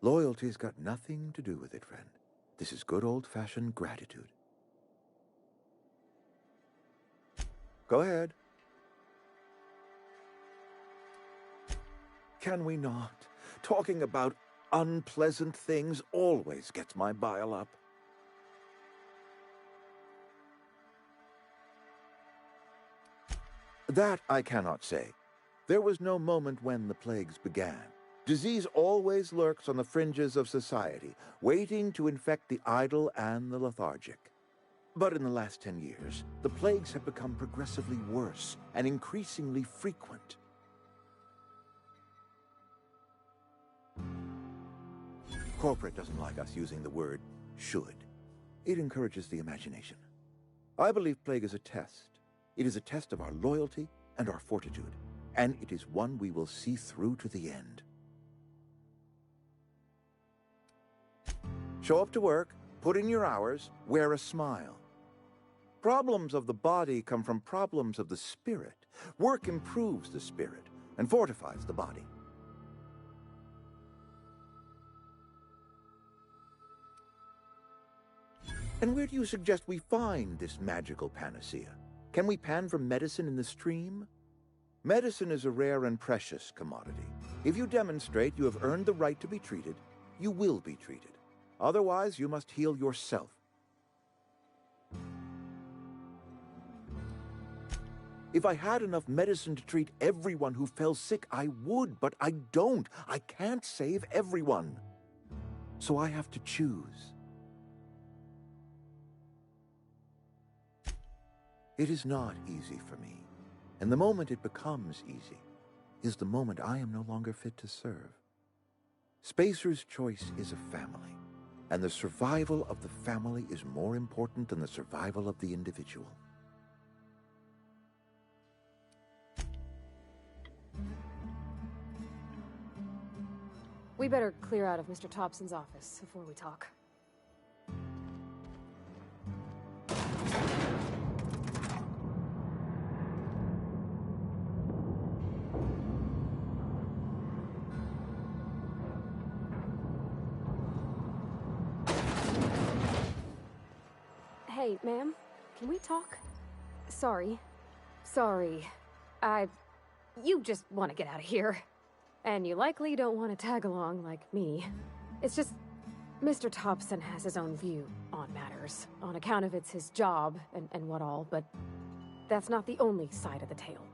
Loyalty's got nothing to do with it, friend. This is good old-fashioned gratitude. Go ahead. Can we not? Talking about unpleasant things always gets my bile up. That I cannot say. There was no moment when the plagues began. Disease always lurks on the fringes of society, waiting to infect the idle and the lethargic. But in the last 10 years, the plagues have become progressively worse and increasingly frequent. Corporate doesn't like us using the word should. It encourages the imagination. I believe plague is a test. It is a test of our loyalty and our fortitude, and it is one we will see through to the end. Show up to work, put in your hours, wear a smile. Problems of the body come from problems of the spirit. Work improves the spirit and fortifies the body. And where do you suggest we find this magical panacea? Can we pan for medicine in the stream? Medicine is a rare and precious commodity. If you demonstrate you have earned the right to be treated, you will be treated. Otherwise, you must heal yourself. If I had enough medicine to treat everyone who fell sick, I would, but I don't. I can't save everyone. So I have to choose. It is not easy for me, and the moment it becomes easy is the moment I am no longer fit to serve. Spacer's Choice is a family, and the survival of the family is more important than the survival of the individual. We better clear out of Mr. Thompson's office before we talk. Hey, ma'am, can we talk? Sorry. You just want to get out of here. And you likely don't want to tag along like me. It's just, Mr. Thompson has his own view on matters, on account of it's his job and what all, but that's not the only side of the tale.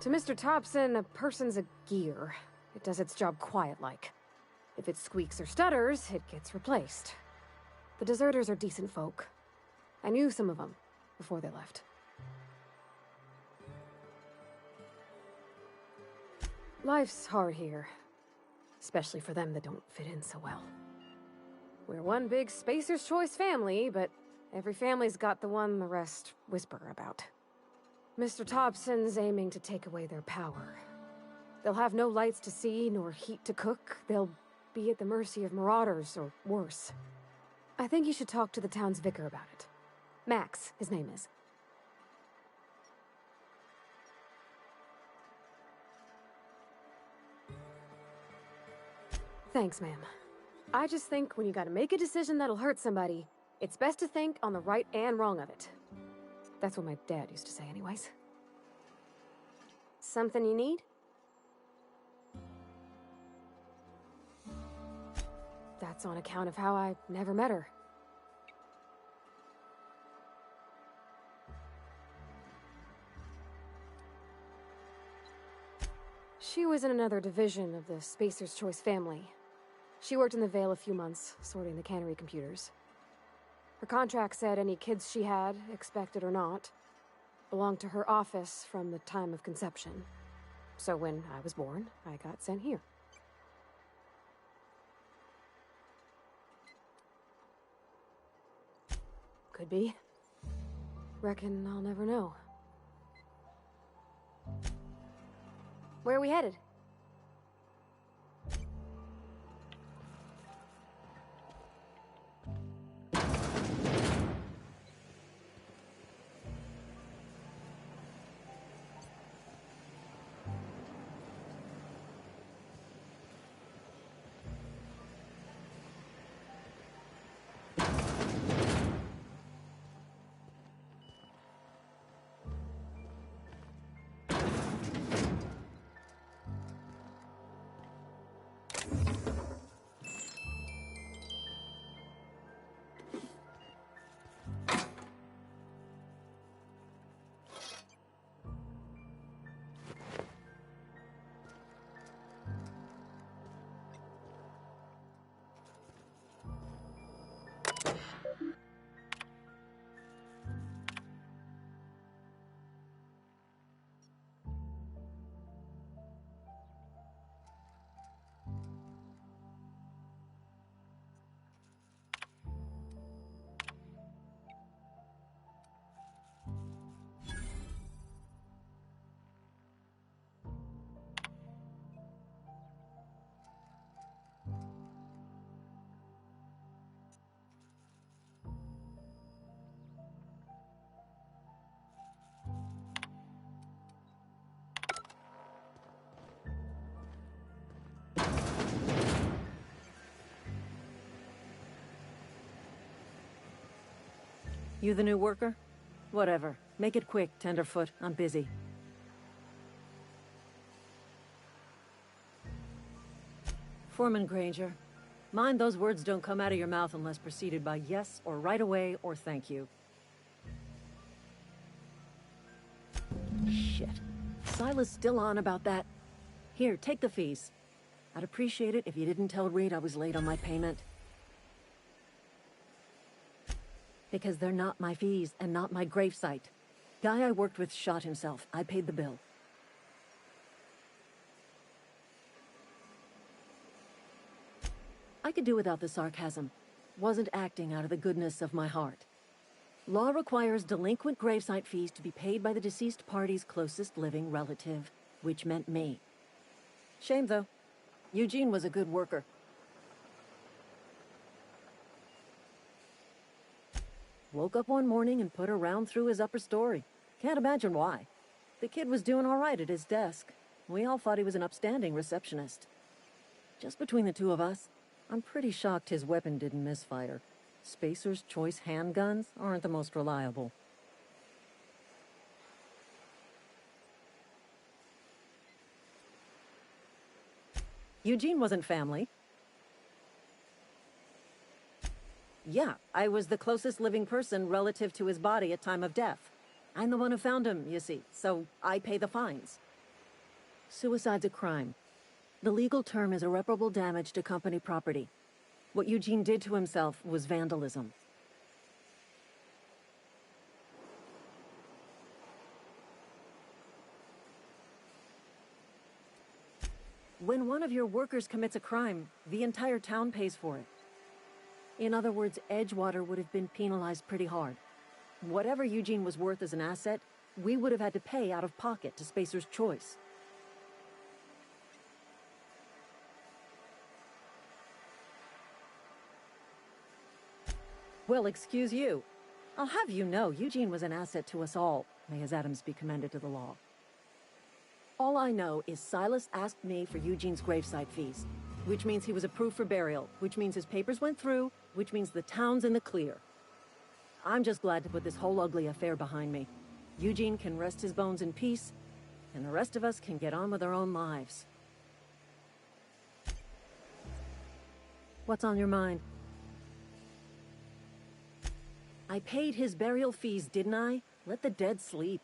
To Mr. Thompson, a person's a gear. It does its job quiet-like. If it squeaks or stutters, it gets replaced. The deserters are decent folk. I knew some of them before they left. Life's hard here, especially for them that don't fit in so well. We're one big Spacer's Choice family, but every family's got the one the rest whisper about. Mr. Thompson's aiming to take away their power. They'll have no lights to see, nor heat to cook. They'll be at the mercy of marauders, or worse. I think you should talk to the town's vicar about it. Max, his name is. Thanks, ma'am. I just think when you gotta make a decision that'll hurt somebody, it's best to think on the right and wrong of it. That's what my dad used to say anyways. Something you need? That's on account of how I never met her. She was in another division of the Spacer's Choice family. She worked in the Vale a few months, sorting the cannery computers. Her contract said any kids she had, expected or not, belonged to her office from the time of conception. So when I was born, I got sent here. Could be. Reckon I'll never know. Where are we headed? You the new worker? Whatever. Make it quick, Tenderfoot. I'm busy. Foreman Granger. Mind those words don't come out of your mouth unless preceded by yes or right away or thank you. Shit. Silas still on about that? Here, take the fees. I'd appreciate it if you didn't tell Reed I was late on my payment. Because they're not my fees and not my gravesite. Guy I worked with shot himself. I paid the bill. I could do without the sarcasm. Wasn't acting out of the goodness of my heart. Law requires delinquent gravesite fees to be paid by the deceased party's closest living relative, which meant me. Shame, though. Eugene was a good worker. Woke up one morning and put a round through his upper story. Can't imagine why. The kid was doing all right at his desk. We all thought he was an upstanding receptionist. Just between the two of us, I'm pretty shocked his weapon didn't misfire. Spacer's Choice handguns aren't the most reliable. Eugene wasn't family. Yeah, I was the closest living person relative to his body at time of death. I'm the one who found him, you see, so I pay the fines. Suicide's a crime. The legal term is irreparable damage to company property. What Eugene did to himself was vandalism. When one of your workers commits a crime, the entire town pays for it. In other words, Edgewater would have been penalized pretty hard. Whatever Eugene was worth as an asset, we would have had to pay out of pocket to Spacer's Choice. Well, excuse you. I'll have you know, Eugene was an asset to us all. May his atoms be commended to the law. All I know is Silas asked me for Eugene's gravesite fees. which means he was approved for burial, which means his papers went through, which means the town's in the clear. I'm just glad to put this whole ugly affair behind me. Eugene can rest his bones in peace, and the rest of us can get on with our own lives. What's on your mind? I paid his burial fees, didn't I? Let the dead sleep.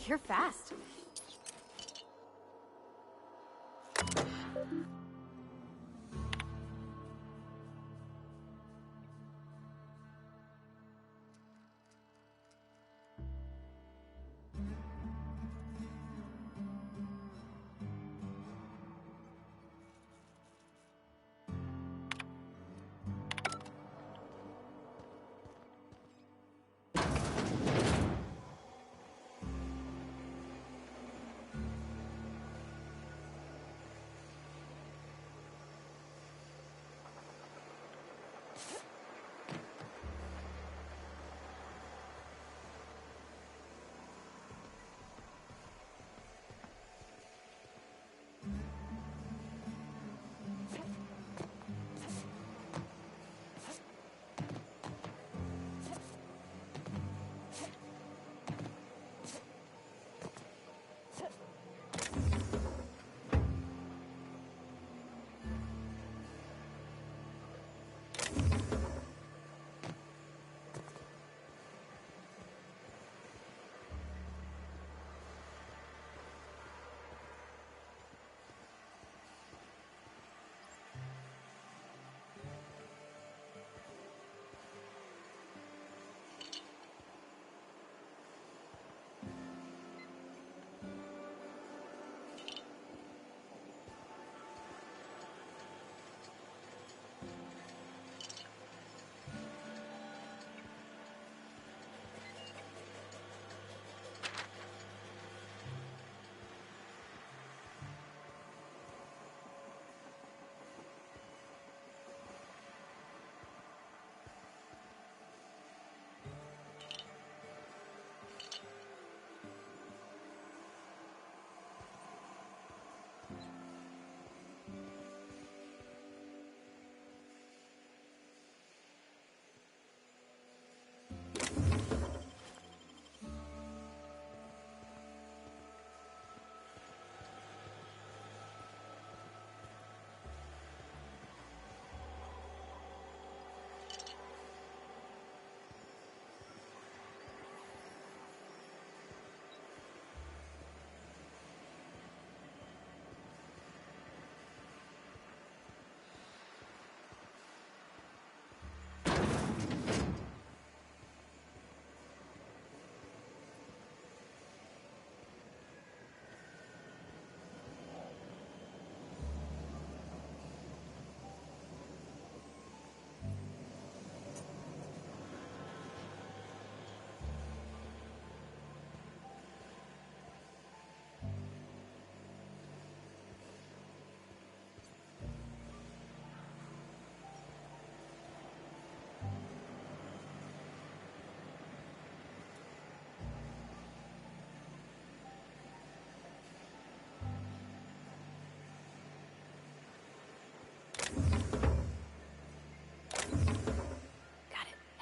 You're fast.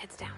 Heads down.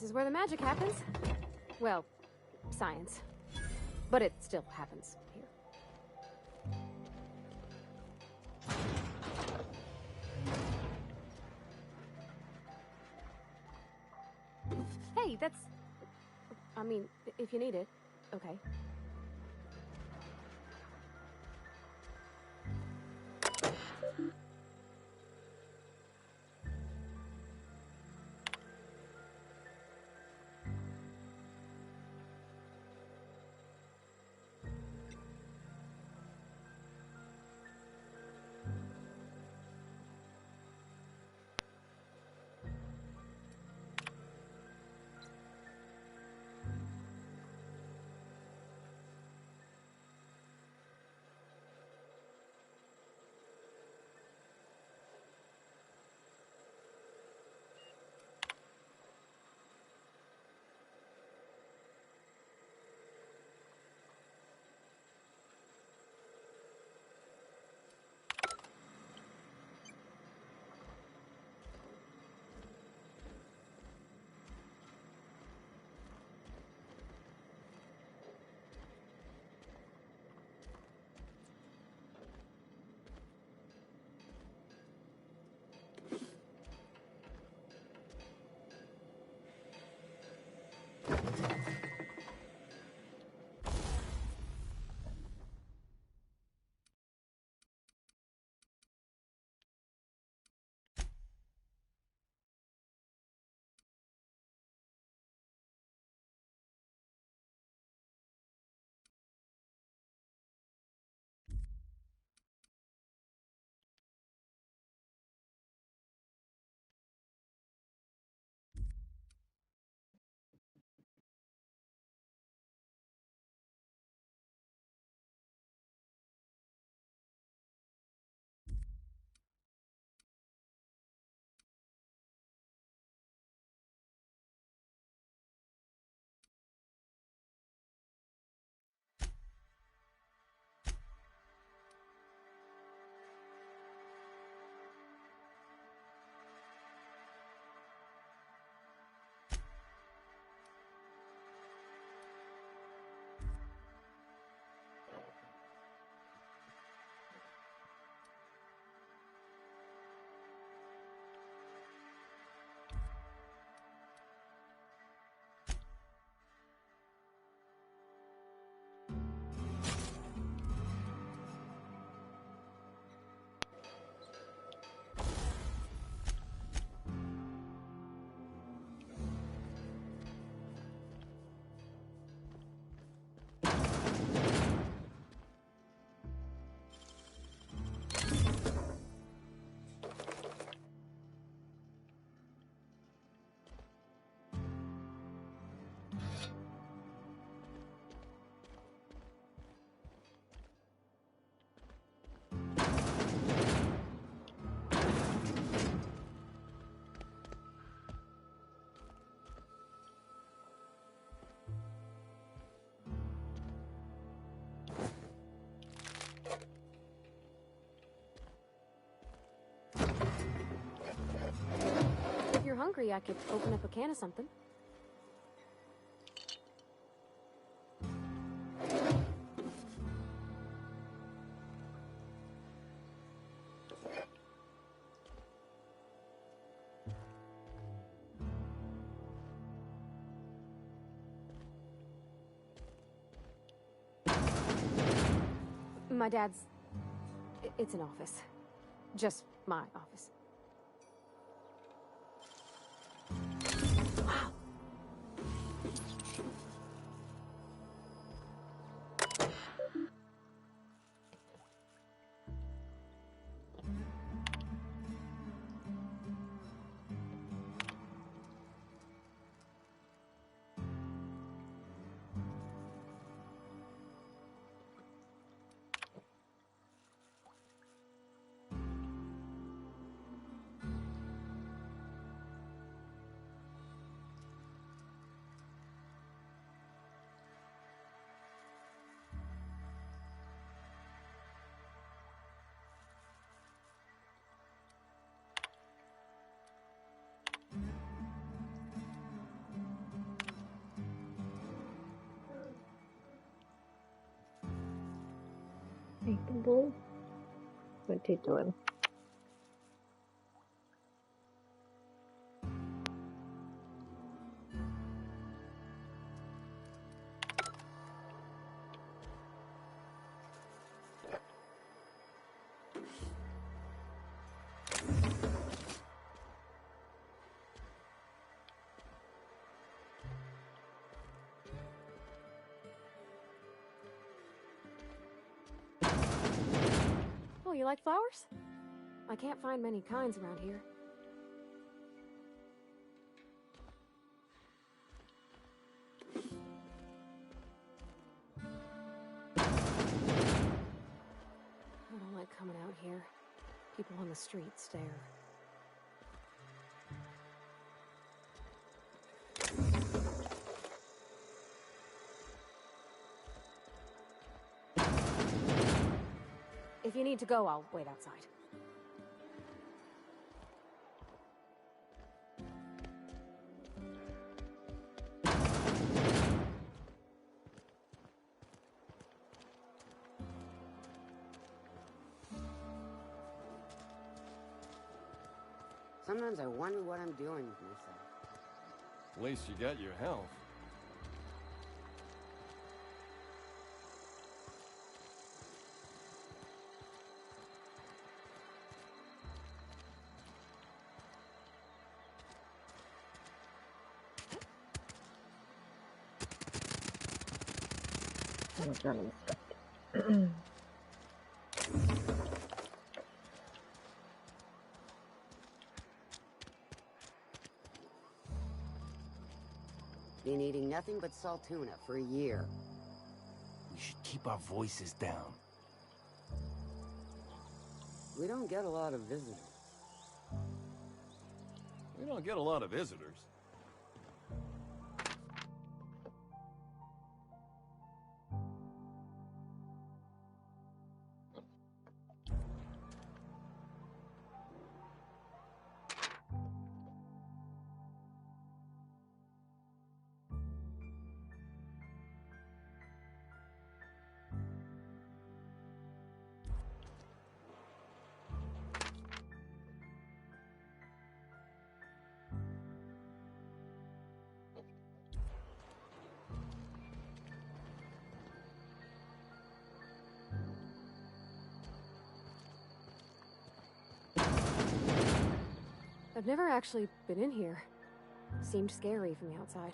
This is where the magic happens. Well, science. But it still happens here. Hey, that's... I mean, if you need it, okay. If you're hungry, I could open up a can of something. My dad's... It's an office. Just my office. Wow. capable. What's he doing? Oh, you like flowers? I can't find many kinds around here. I don't like coming out here. People on the street stare. If you need to go, I'll wait outside. Sometimes I wonder what I'm doing with myself. At least you got your health. Been eating nothing but salt tuna for a year. We should keep our voices down. We don't get a lot of visitors. We don't get a lot of visitors. I've never actually been in here. Seemed scary from the outside.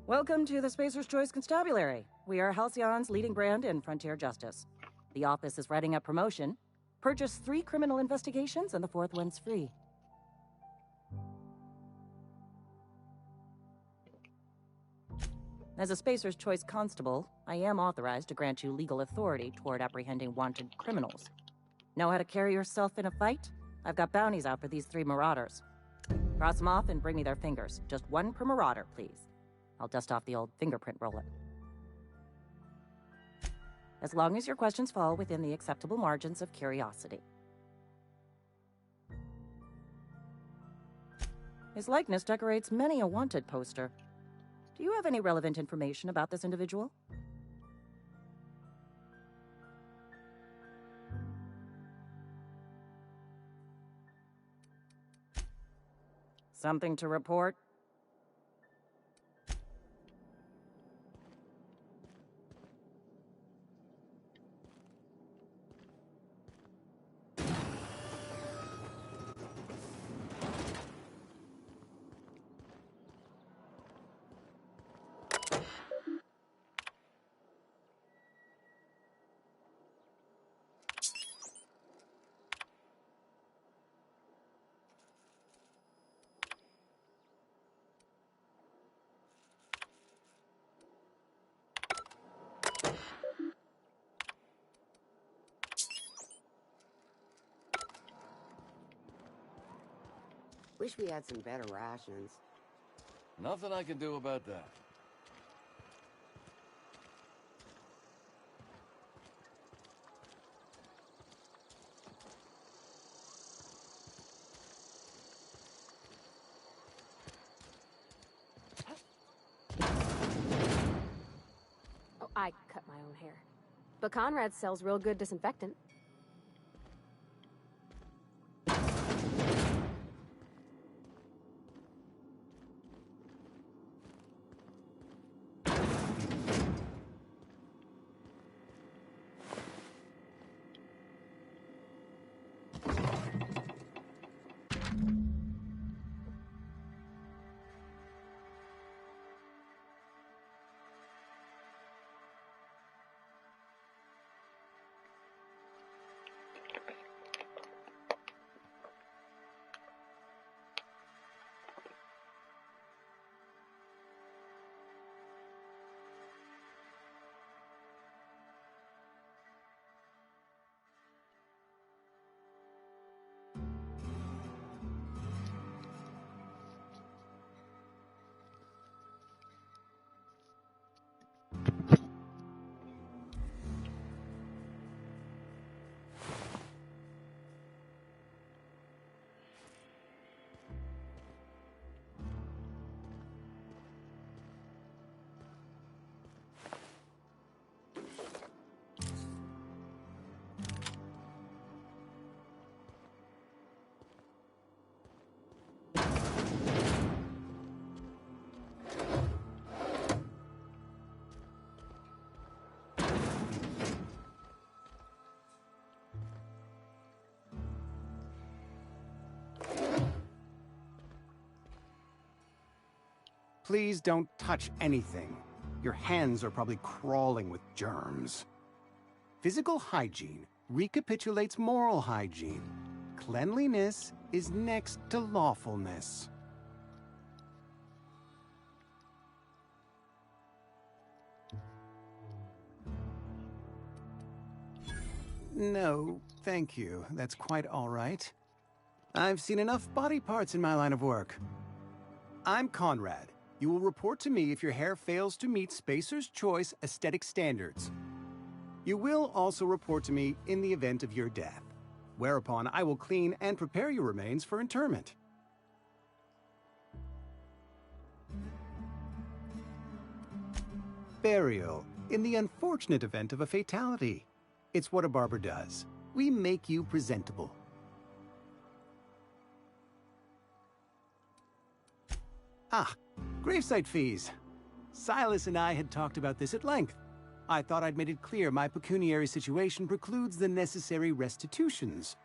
Welcome to the Spacer's Choice Constabulary. We are Halcyon's leading brand in frontier justice. The office is writing a promotion. Purchase 3 criminal investigations and the 4th one's free. As a Spacer's Choice Constable, I am authorized to grant you legal authority toward apprehending wanted criminals. Know how to carry yourself in a fight? I've got bounties out for these 3 marauders. Cross them off and bring me their fingers. Just 1 per marauder, please. I'll dust off the old fingerprint roller. As long as your questions fall within the acceptable margins of curiosity. His likeness decorates many a wanted poster. Do you have any relevant information about this individual? Something to report? Wish we had some better rations. Nothing I can do about that. own hair. But Conrad sells real good disinfectant. Please don't touch anything. Your hands are probably crawling with germs. Physical hygiene recapitulates moral hygiene. Cleanliness is next to lawfulness. No, thank you. That's quite all right. I've seen enough body parts in my line of work. I'm Conrad. You will report to me if your hair fails to meet Spacer's Choice aesthetic standards. You will also report to me in the event of your death, whereupon I will clean and prepare your remains for interment. Burial, in the unfortunate event of a fatality. It's what a barber does. We make you presentable. Ah, gravesite fees. Silas and I had talked about this at length. I thought I'd made it clear my pecuniary situation precludes the necessary restitutions.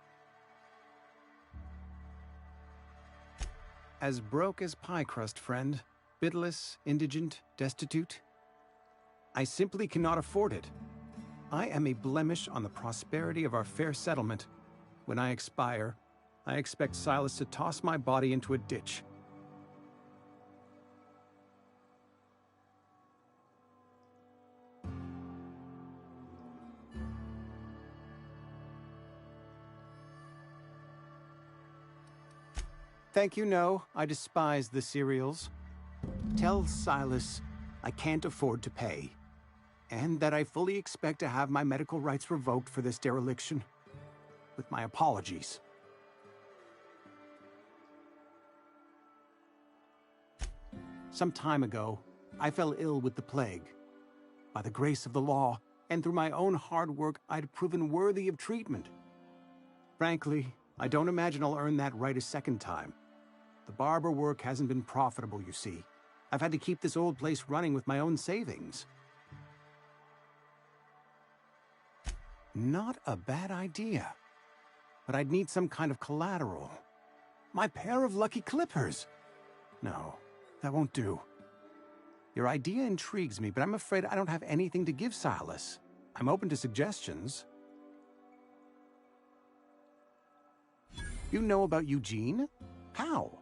As broke as pie crust, friend. Bidless, indigent, destitute. I simply cannot afford it. I am a blemish on the prosperity of our fair settlement. When I expire, I expect Silas to toss my body into a ditch. Thank you, no. I despise the cereals. Tell Silas I can't afford to pay, and that I fully expect to have my medical rights revoked for this dereliction. With my apologies. Some time ago, I fell ill with the plague. By the grace of the law, and through my own hard work, I'd proven worthy of treatment. Frankly, I don't imagine I'll earn that right a second time. The barber work hasn't been profitable, you see. I've had to keep this old place running with my own savings. Not a bad idea. But I'd need some kind of collateral. My pair of lucky clippers! No, that won't do. Your idea intrigues me, but I'm afraid I don't have anything to give Silas. I'm open to suggestions. You know about Eugene? How?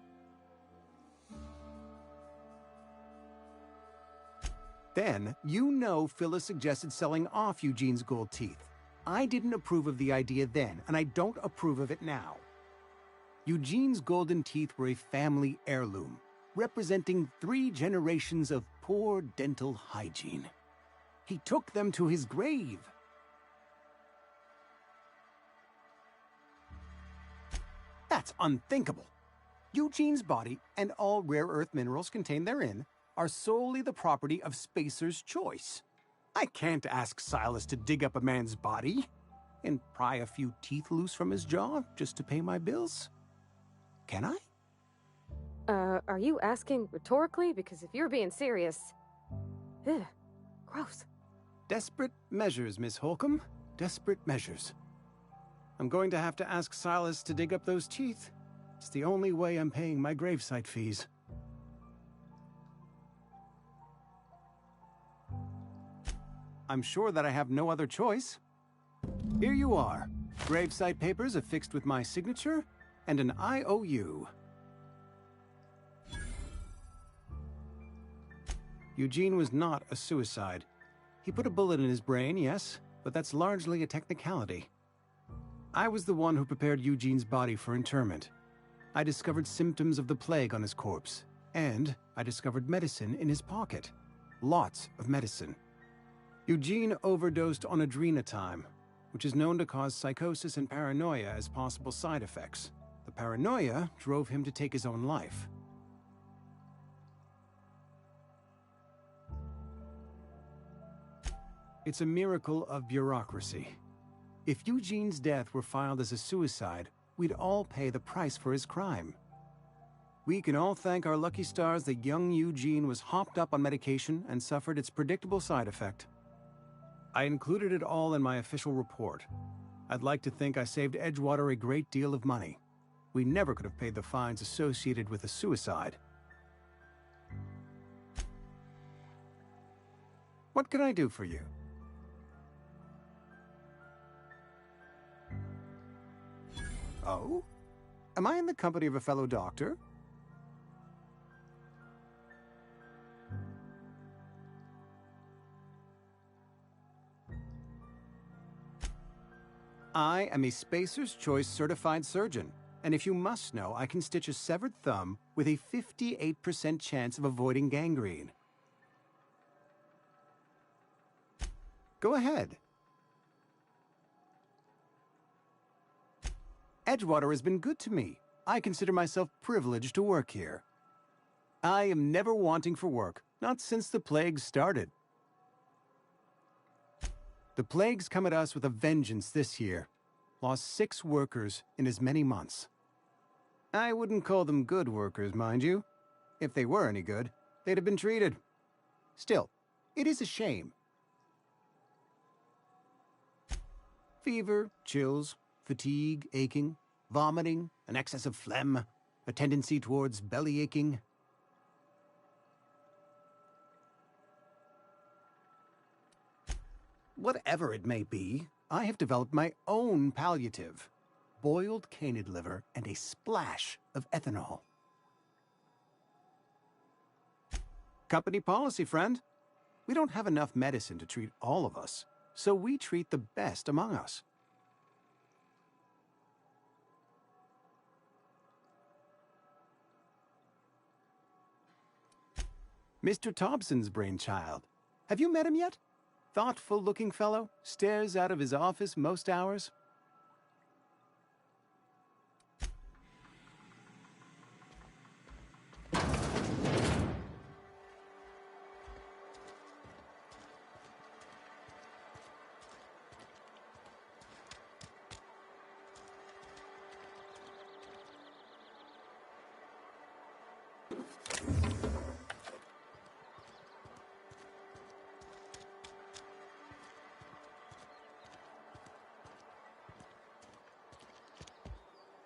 Then, you know Phyllis suggested selling off Eugene's gold teeth. I didn't approve of the idea then, and I don't approve of it now. Eugene's golden teeth were a family heirloom, representing 3 generations of poor dental hygiene. He took them to his grave. That's unthinkable. Eugene's body and all rare earth minerals contained therein are solely the property of Spacer's Choice. I can't ask Silas to dig up a man's body and pry a few teeth loose from his jaw just to pay my bills. Can I? Are you asking rhetorically? Because if you're being serious... Ugh, gross. Desperate measures, Miss Holcomb. Desperate measures. I'm going to have to ask Silas to dig up those teeth. It's the only way I'm paying my gravesite fees. I'm sure that I have no other choice. Here you are. Gravesite papers affixed with my signature and an IOU. Eugene was not a suicide. He put a bullet in his brain, yes, but that's largely a technicality. I was the one who prepared Eugene's body for interment. I discovered symptoms of the plague on his corpse, and I discovered medicine in his pocket. Lots of medicine. Eugene overdosed on adrenatime, which is known to cause psychosis and paranoia as possible side effects. The paranoia drove him to take his own life. It's a miracle of bureaucracy. If Eugene's death were filed as a suicide, we'd all pay the price for his crime. We can all thank our lucky stars that young Eugene was hopped up on medication and suffered its predictable side effect. I included it all in my official report. I'd like to think I saved Edgewater a great deal of money. We never could have paid the fines associated with a suicide. What can I do for you? Oh? Am I in the company of a fellow doctor? I am a Spacer's Choice certified surgeon, and if you must know, I can stitch a severed thumb with a 58% chance of avoiding gangrene. Go ahead. Edgewater has been good to me. I consider myself privileged to work here. I am never wanting for work, not since the plague started. The plague's come at us with a vengeance this year. Lost 6 workers in as many months. I wouldn't call them good workers, mind you. If they were any good, they'd have been treated. Still, it is a shame. Fever, chills, fatigue, aching, vomiting, an excess of phlegm, a tendency towards belly aching. Whatever it may be, I have developed my own palliative. Boiled canid liver and a splash of ethanol. Company policy, friend. We don't have enough medicine to treat all of us, so we treat the best among us. Mr. Thompson's brainchild. Have you met him yet? Thoughtful-looking fellow, stares out of his office most hours.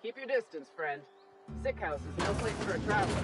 Keep your distance, friend. Sick house is no place for a traveler.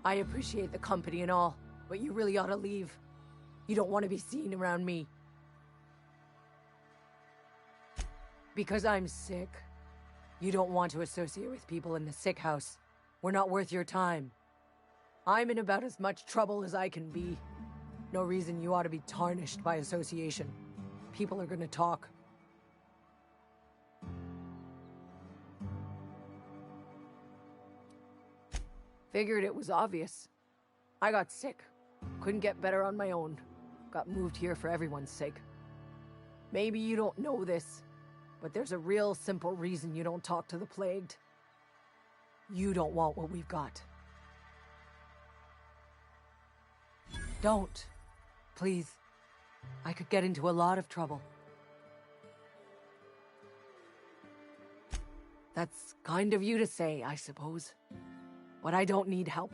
I appreciate the company and all, but you really ought to leave. You don't want to be seen around me. Because I'm sick. You don't want to associate with people in the sick house. We're not worth your time. I'm in about as much trouble as I can be. No reason you ought to be tarnished by association. People are gonna talk. Figured it was obvious. I got sick. Couldn't get better on my own. Got moved here for everyone's sake. Maybe you don't know this, but there's a real simple reason you don't talk to the plagued. You don't want what we've got. Don't. Please. I could get into a lot of trouble. That's kind of you to say, I suppose. But I don't need help.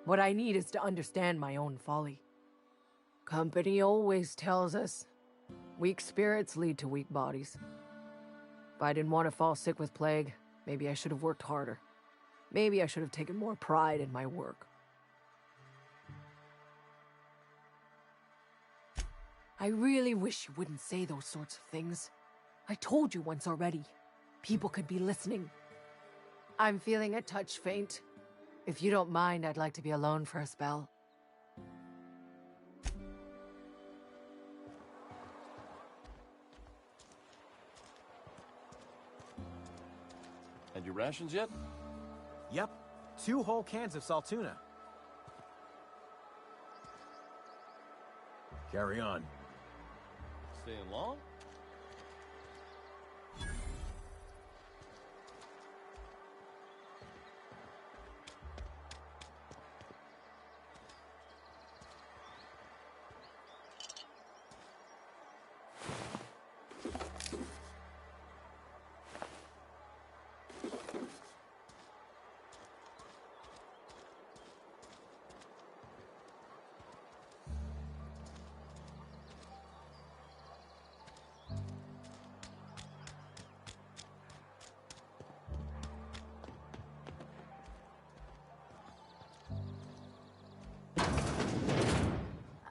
What I need is to understand my own folly. Company always tells us, weak spirits lead to weak bodies. If I didn't want to fall sick with plague, maybe I should have worked harder. Maybe I should have taken more pride in my work. I really wish you wouldn't say those sorts of things. I told you once already. People could be listening. I'm feeling a touch faint. If you don't mind, I'd like to be alone for a spell. Had your rations yet? Yep. 2 whole cans of salt tuna. Carry on. Staying long?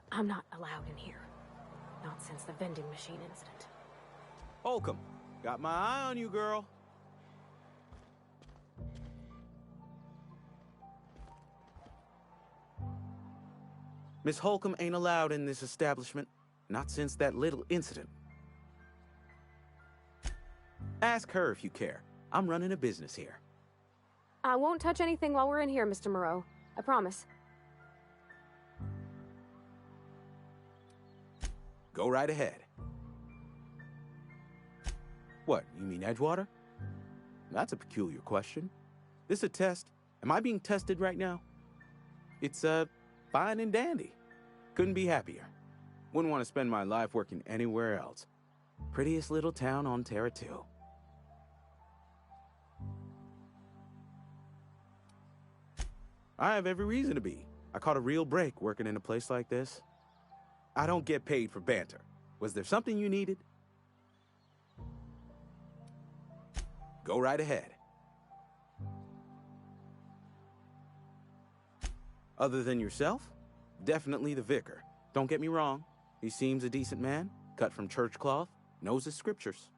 I'm not allowed in here. Not since the vending machine incident. Holcomb, got my eye on you, girl. Miss Holcomb ain't allowed in this establishment. Not since that little incident. Ask her if you care. I'm running a business here. I won't touch anything while we're in here, Mr. Moreau. I promise. Go right ahead. What, you mean Edgewater? That's a peculiar question. This a test? Am I being tested right now? It's, fine and dandy. Couldn't be happier. Wouldn't want to spend my life working anywhere else. Prettiest little town on Terra 2. I have every reason to be. I caught a real break working in a place like this. I don't get paid for banter. Was there something you needed? Go right ahead. Other than yourself? Definitely the vicar. Don't get me wrong. He seems a decent man, cut from church cloth, knows his scriptures.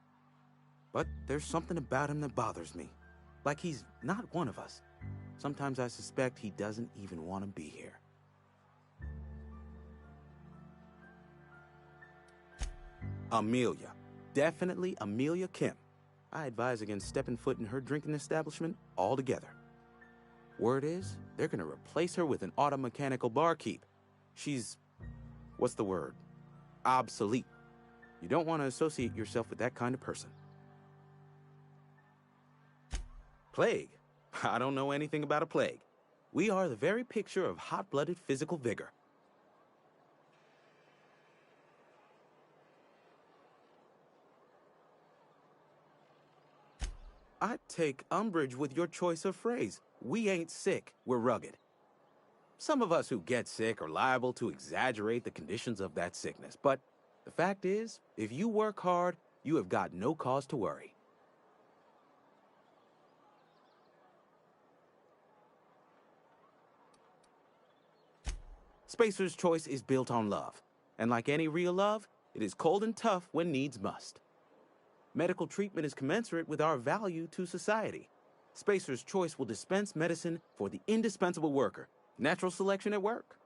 But there's something about him that bothers me. Like he's not one of us. Sometimes I suspect he doesn't even want to be here. Amelia. Definitely Amelia Kim. I advise against stepping foot in her drinking establishment altogether. Word is, they're gonna replace her with an auto-mechanical barkeep. She's... what's the word? Obsolete. You don't want to associate yourself with that kind of person. Plague? I don't know anything about a plague. We are the very picture of hot-blooded physical vigor. I take umbrage with your choice of phrase. We ain't sick, we're rugged. Some of us who get sick are liable to exaggerate the conditions of that sickness, but the fact is, if you work hard, you have got no cause to worry. Spacer's Choice is built on love. And like any real love, it is cold and tough when needs must. Medical treatment is commensurate with our value to society. Spacer's Choice will dispense medicine for the indispensable worker. Natural selection at work.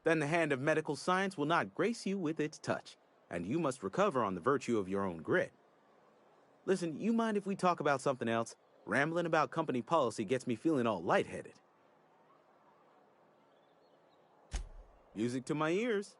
Then the hand of medical science will not grace you with its touch, and you must recover on the virtue of your own grit. Listen, you mind if we talk about something else? Rambling about company policy gets me feeling all lightheaded. Music to my ears.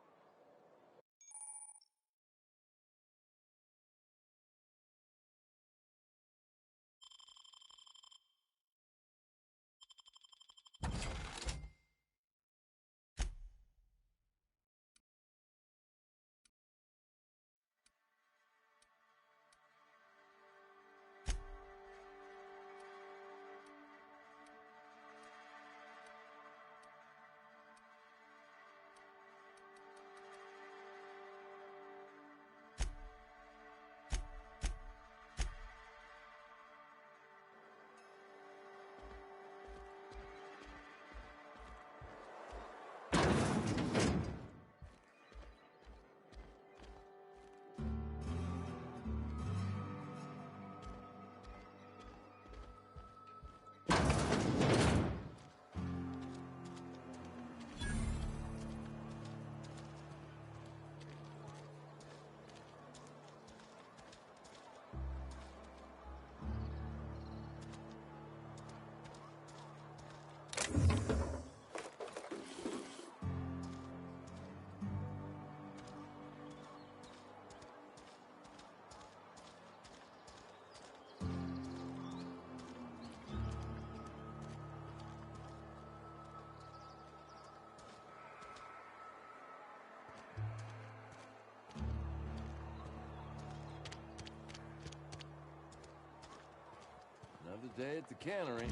Another day at the cannery.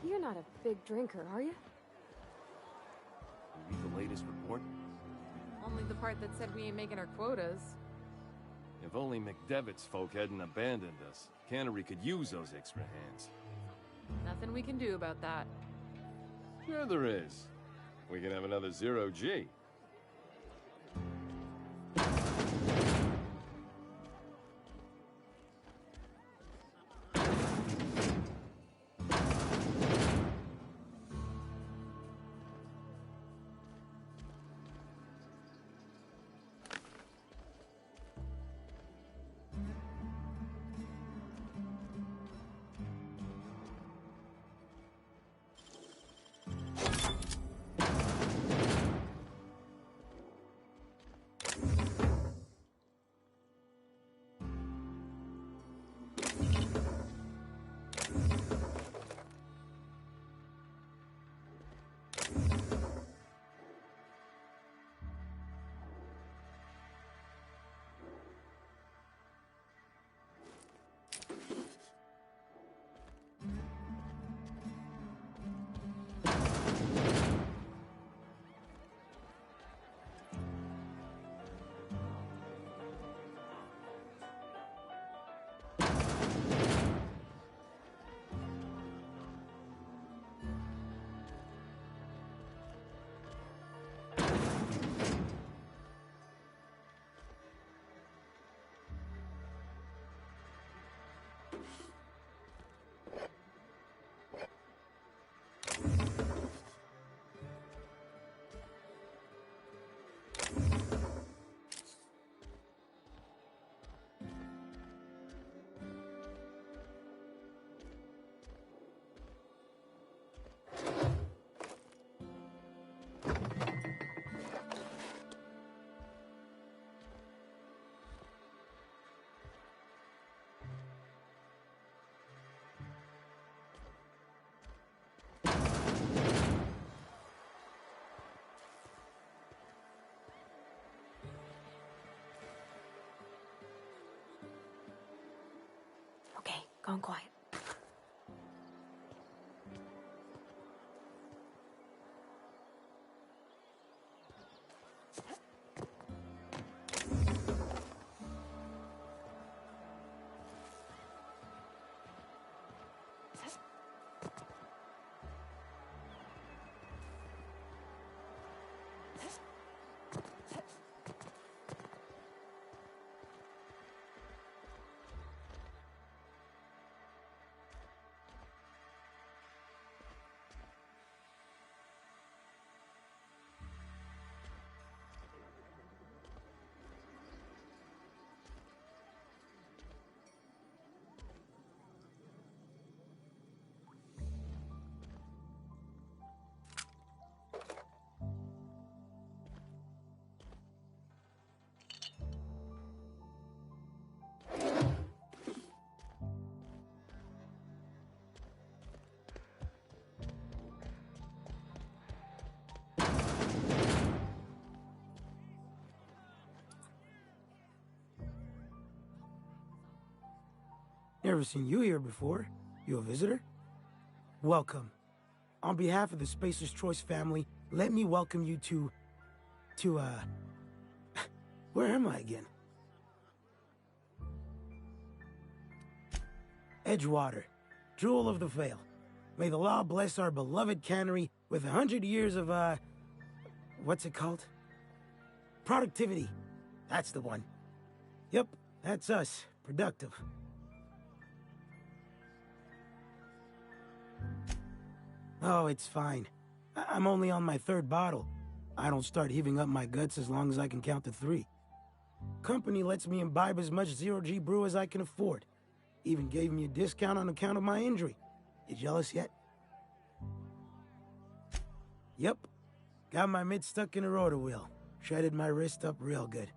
You're not a big drinker, are you? You read the latest report? Only the part that said we ain't making our quotas. If only McDevitt's folk hadn't abandoned us, cannery could use those extra hands. Nothing we can do about that. Sure there is. We can have another zero-G. Gone quiet. Never seen you here before. You a visitor? Welcome. On behalf of the Spacer's Choice family, let me welcome you to, where am I again? Edgewater, Jewel of the Vale. May the law bless our beloved cannery with 100 years of, what's it called? Productivity. That's the one. Yep, that's us. Productive. Oh, it's fine. I'm only on my 3rd bottle. I don't start heaving up my guts as long as I can count to 3. Company lets me imbibe as much zero-G brew as I can afford. Even gave me a discount on account of my injury. You jealous yet? Yep. Got my mid stuck in a rotor wheel. Shredded my wrist up real good.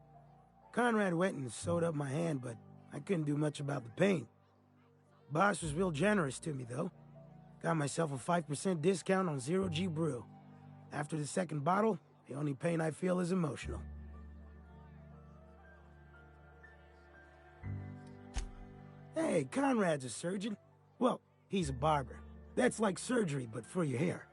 Conrad went and sewed up my hand, but I couldn't do much about the pain. Boss was real generous to me, though. Got myself a 5% discount on zero-G brew. After the 2nd bottle, the only pain I feel is emotional. Hey, Conrad's a surgeon. Well, he's a barber. That's like surgery, but for your hair.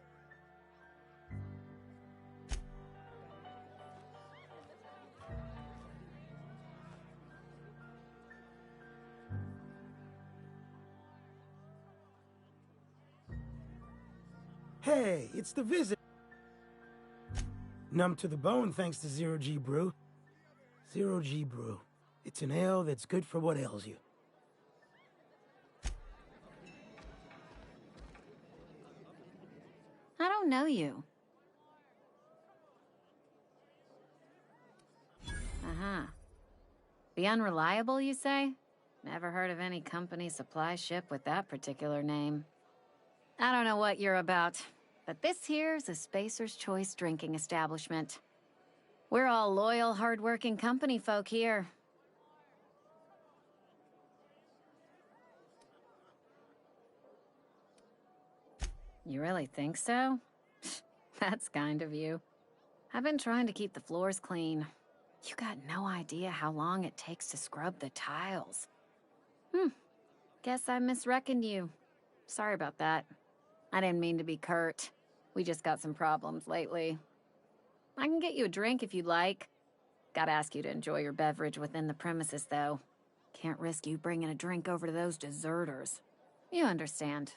Hey, it's the visit. Numb to the bone thanks to zero-G brew. Zero-G brew. It's an ale that's good for what ails you. I don't know you. Uh-huh. The Unreliable, you say? Never heard of any company supply ship with that particular name. I don't know what you're about, but this here's a Spacer's Choice drinking establishment. We're all loyal, hard-working company folk here. You really think so? That's kind of you. I've been trying to keep the floors clean. You got no idea how long it takes to scrub the tiles. Guess I misreckoned you. Sorry about that. I didn't mean to be curt. We just got some problems lately. I can get you a drink if you'd like. Gotta ask you to enjoy your beverage within the premises, though. Can't risk you bringing a drink over to those deserters. You understand.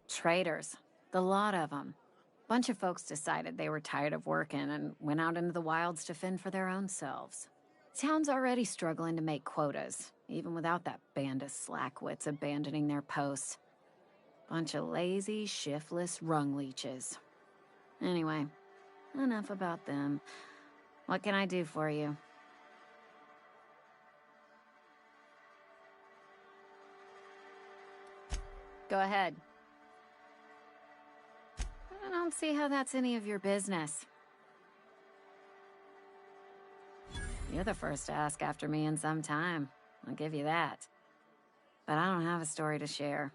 Traitors. The lot of them. Bunch of folks decided they were tired of working and went out into the wilds to fend for their own selves. Town's already struggling to make quotas, even without that band of slackwits abandoning their posts. Bunch of lazy, shiftless rung leeches. Anyway, enough about them. What can I do for you? Go ahead. I don't see how that's any of your business. You're the first to ask after me in some time. I'll give you that. But I don't have a story to share.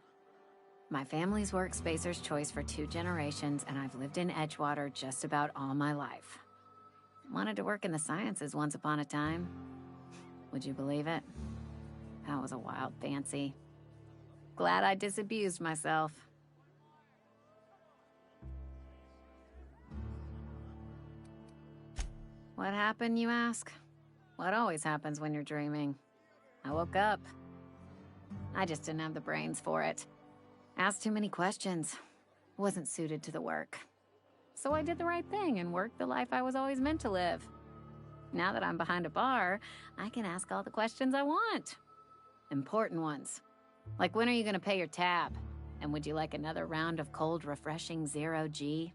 My family's worked Spacer's Choice for 2 generations, and I've lived in Edgewater just about all my life. Wanted to work in the sciences once upon a time. Would you believe it? That was a wild fancy. Glad I disabused myself. What happened, you ask? What always happens when you're dreaming. I woke up. I just didn't have the brains for it. Asked too many questions. Wasn't suited to the work. So I did the right thing and worked the life I was always meant to live. Now that I'm behind a bar, I can ask all the questions I want. Important ones. Like, when are you gonna pay your tab? And would you like another round of cold, refreshing zero-G?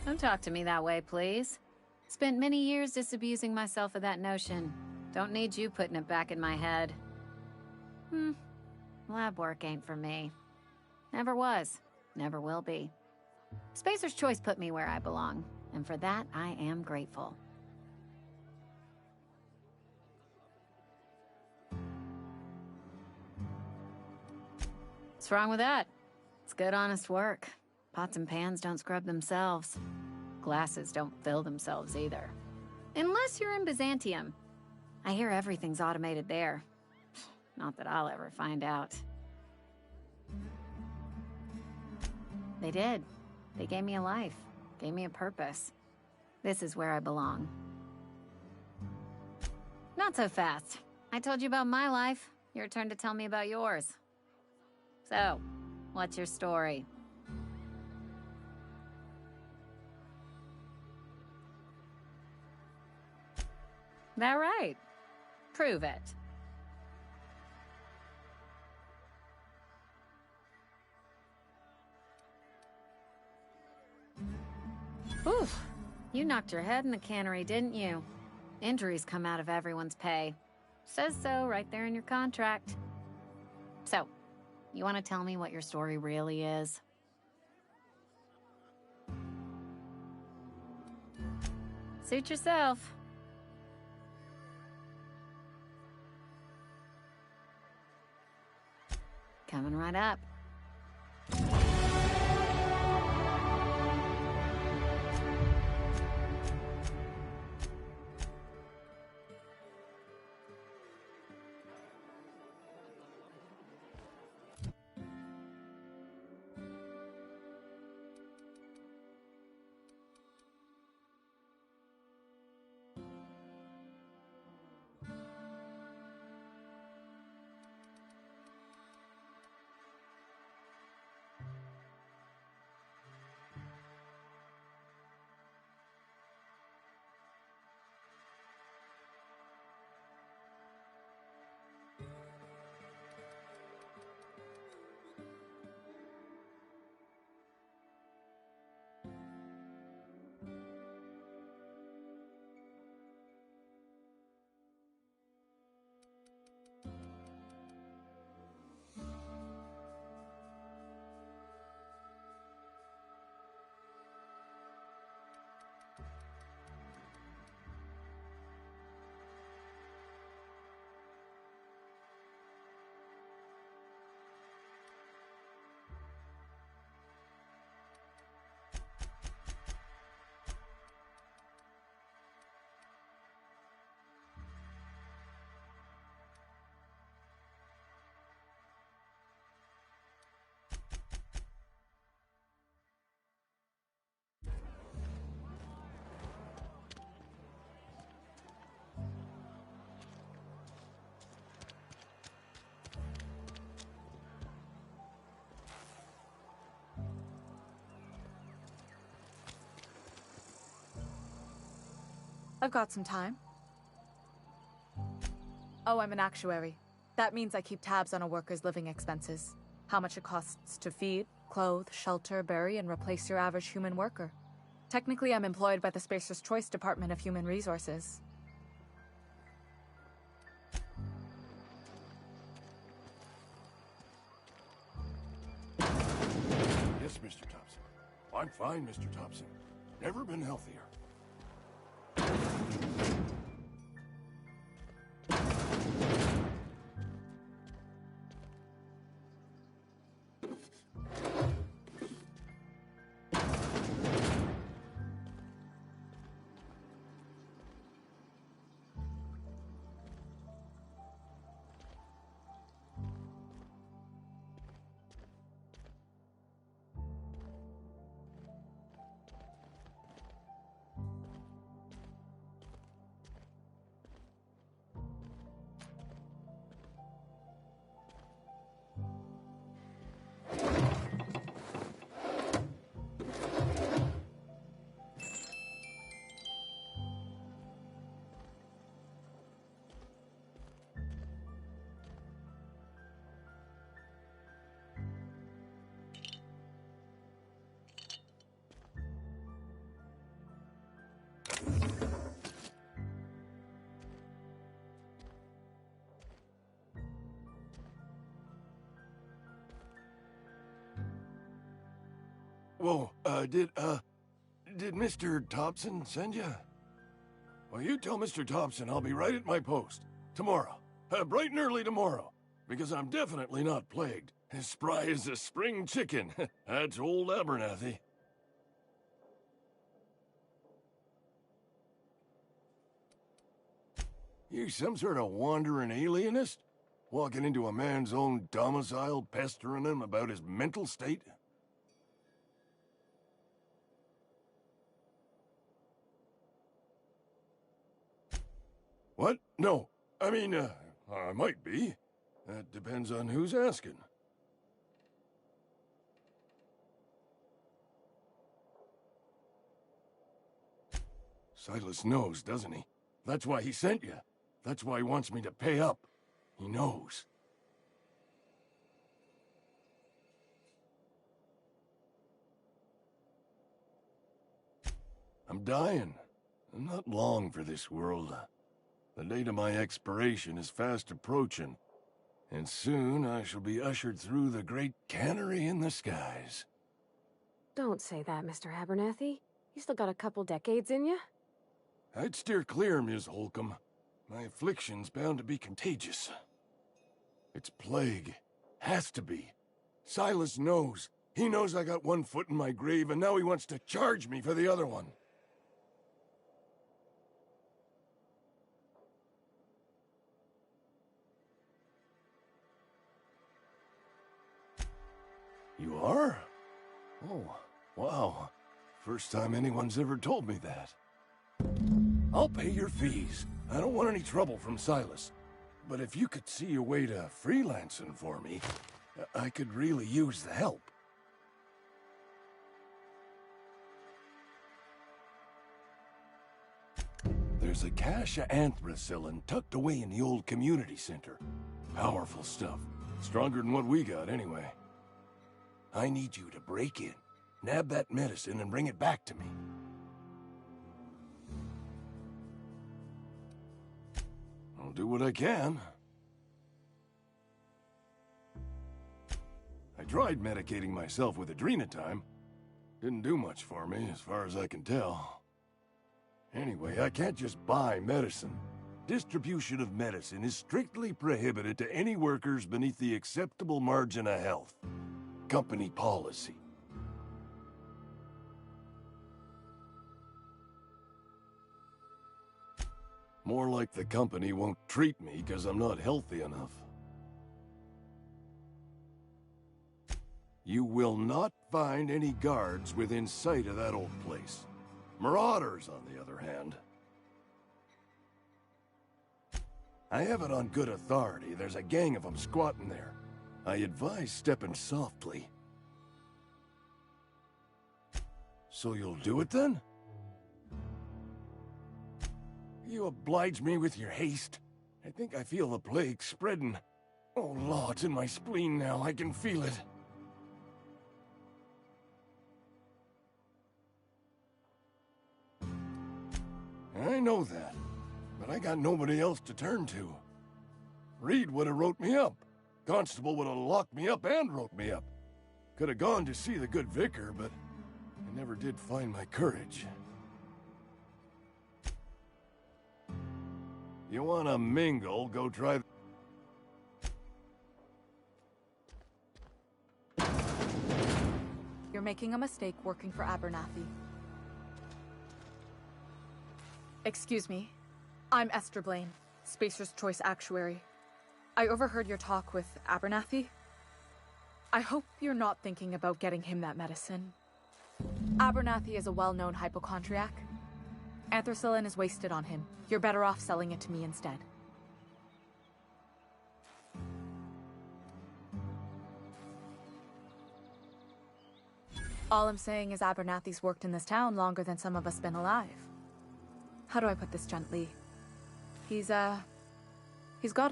Don't talk to me that way, please. Spent many years disabusing myself of that notion. Don't need you putting it back in my head. Lab work ain't for me. Never was. Never will be. Spacer's Choice put me where I belong, and for that, I am grateful. What's wrong with that? It's good, honest work. Pots and pans don't scrub themselves. Glasses don't fill themselves either. Unless you're in Byzantium. I hear everything's automated there. Not that I'll ever find out. They did. They gave me a life. Gave me a purpose. This is where I belong. Not so fast. I told you about my life. Your turn to tell me about yours. So, what's your story? That right? Prove it. Oof. You knocked your head in the cannery, didn't you? Injuries come out of everyone's pay. Says so right there in your contract. So, you want to tell me what your story really is? Suit yourself. Coming right up. I've got some time. Oh, I'm an actuary. That means I keep tabs on a worker's living expenses. How much it costs to feed, clothe, shelter, bury, and replace your average human worker. Technically, I'm employed by the Spacer's Choice Department of Human Resources. Yes, Mr. Thompson. I'm fine, Mr. Thompson. Never been healthier. Whoa, did Mr. Thompson send you? Well, you tell Mr. Thompson I'll be right at my post. Tomorrow. Bright and early tomorrow. Because I'm definitely not plagued. As spry as a spring chicken. That's old Abernathy. You some sort of wandering alienist? Walking into a man's own domicile, pestering him about his mental state? What? No. I mean, I might be. That depends on who's asking. Silas knows, doesn't he? That's why he sent you. That's why he wants me to pay up. He knows. I'm dying. I'm not long for this world. The date of my expiration is fast approaching, and soon I shall be ushered through the great cannery in the skies. Don't say that, Mr. Abernathy. You still got a couple decades in you. I'd steer clear, Ms. Holcomb. My affliction's bound to be contagious. It's plague. Has to be. Silas knows. He knows I got one foot in my grave, and now he wants to charge me for the other one. You are? Oh, wow. First time anyone's ever told me that. I'll pay your fees. I don't want any trouble from Silas. But if you could see a way to freelancing for me, I could really use the help. There's a cache of anthracillin tucked away in the old community center. Powerful stuff. Stronger than what we got, anyway. I need you to break in, nab that medicine, and bring it back to me. I'll do what I can. I tried medicating myself with Adrenatime. Didn't do much for me, as far as I can tell. Anyway, I can't just buy medicine. Distribution of medicine is strictly prohibited to any workers beneath the acceptable margin of health. Company policy. More like the company won't treat me because I'm not healthy enough. You will not find any guards within sight of that old place. Marauders, on the other hand. I have it on good authority. There's a gang of them squatting there. I advise stepping softly. So you'll do it then? You oblige me with your haste. I think I feel the plague spreading. Oh, Lord, it's in my spleen now. I can feel it. I know that, but I got nobody else to turn to. Reed would have wrote me up. Constable would have locked me up and wrote me up. Could have gone to see the good vicar, but I never did find my courage. You want to mingle, go try... You're making a mistake working for Abernathy. Excuse me. I'm Esther Blaine, Spacer's Choice Actuary. I overheard your talk with Abernathy. I hope you're not thinking about getting him that medicine. Abernathy is a well-known hypochondriac. Anthracillin is wasted on him. You're better off selling it to me instead. All I'm saying is Abernathy's worked in this town longer than some of us been alive. How do I put this gently? He's got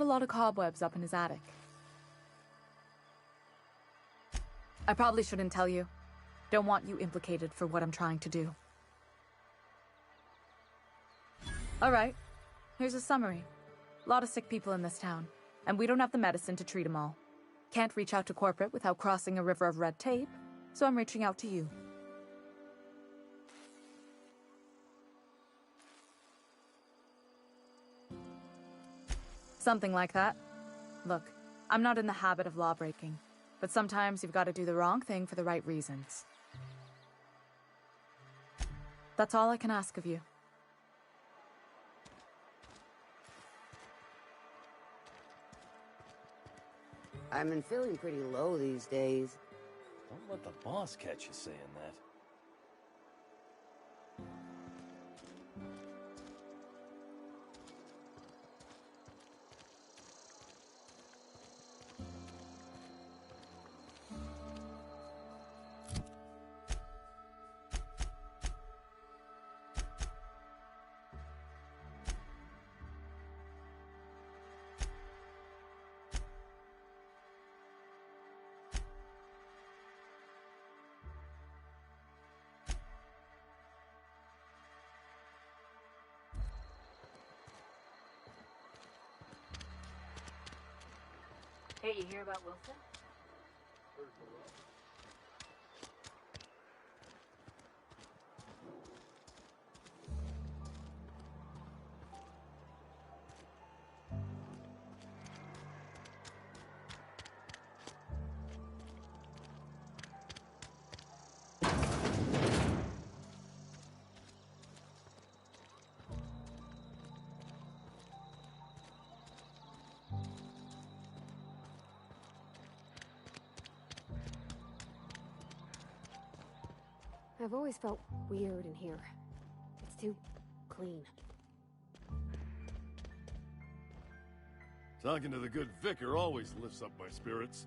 a lot of cobwebs up in his attic. I probably shouldn't tell you. Don't want you implicated for what I'm trying to do. Alright, here's a summary. A lot of sick people in this town, and we don't have the medicine to treat them all. Can't reach out to corporate without crossing a river of red tape, so I'm reaching out to you. Something like that. Look, I'm not in the habit of law-breaking. But sometimes you've got to do the wrong thing for the right reasons. That's all I can ask of you. I've been feeling pretty low these days. Don't let the boss catch you saying that. Hey, you hear about Wilson? I've always felt weird in here. It's too clean. Talking to the good vicar always lifts up my spirits.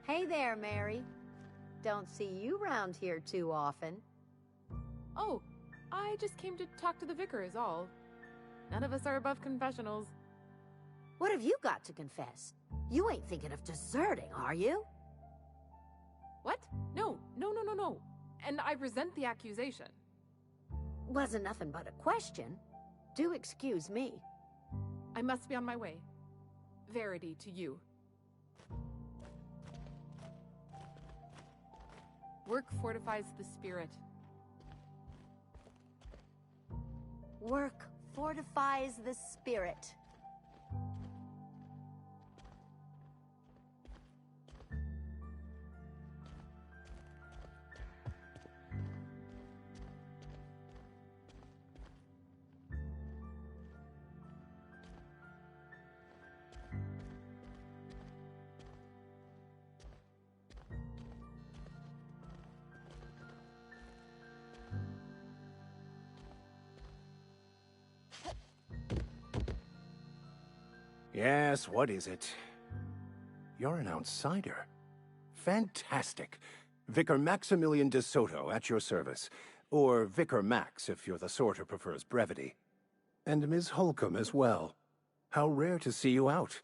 Hey there, Mary. Don't see you round here too often. Oh, I just came to talk to the vicar is all. None of us are above confessionals. What have you got to confess? You ain't thinking of deserting, are you? What? No. And I resent the accusation. Wasn't nothing but a question. Do excuse me. I must be on my way. Verity to you. Work fortifies the spirit. Work fortifies the spirit. Yes, what is it? You're an outsider. Fantastic. Vicar Maximilian de Soto, at your service. Or Vicar Max, if you're the sort who prefers brevity. And Ms. Holcomb as well. How rare to see you out.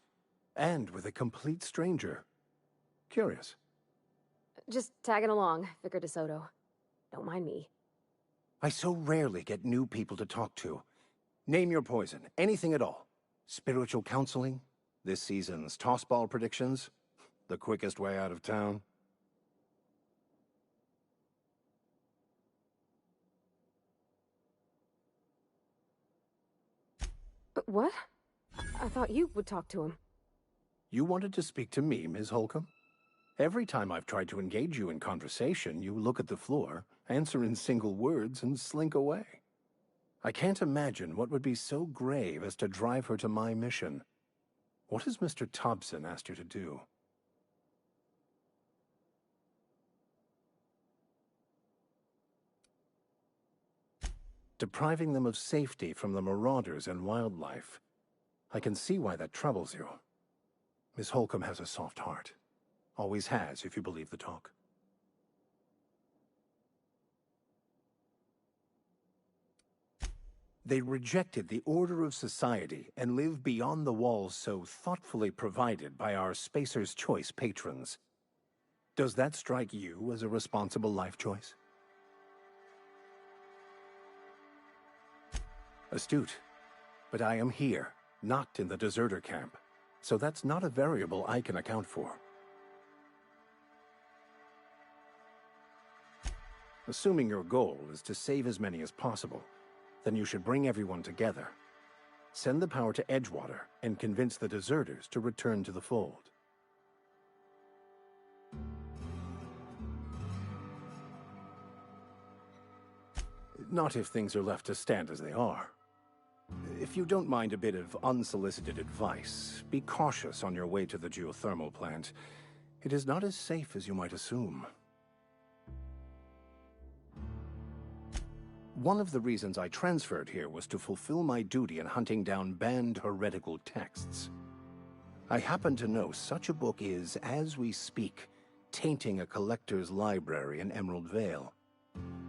And with a complete stranger. Curious. Just tagging along, Vicar de Soto. Don't mind me. I so rarely get new people to talk to. Name your poison, anything at all. Spiritual counseling? This season's tossball predictions? The quickest way out of town? What? I thought you would talk to him. You wanted to speak to me, Ms. Holcomb? Every time I've tried to engage you in conversation, you look at the floor, answer in single words, and slink away. I can't imagine what would be so grave as to drive her to my mission. What has Mr. Thompson asked you to do? Depriving them of safety from the marauders and wildlife. I can see why that troubles you. Miss Holcomb has a soft heart. Always has, if you believe the talk. They rejected the order of society and live beyond the walls so thoughtfully provided by our Spacer's Choice patrons. Does that strike you as a responsible life choice? Astute. But I am here, not in the deserter camp, so that's not a variable I can account for. Assuming your goal is to save as many as possible, then you should bring everyone together. Send the power to Edgewater and convince the deserters to return to the fold. Not if things are left to stand as they are. If you don't mind a bit of unsolicited advice, be cautious on your way to the geothermal plant. It is not as safe as you might assume. One of the reasons I transferred here was to fulfill my duty in hunting down banned heretical texts. I happen to know such a book is, as we speak, tainting a collector's library in Emerald Vale.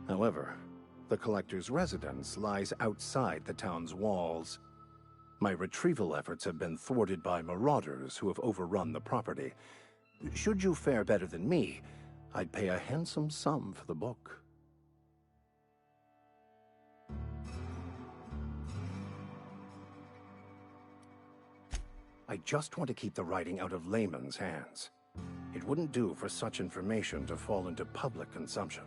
However, the collector's residence lies outside the town's walls. My retrieval efforts have been thwarted by marauders who have overrun the property. Should you fare better than me, I'd pay a handsome sum for the book. I just want to keep the writing out of layman's hands. It wouldn't do for such information to fall into public consumption.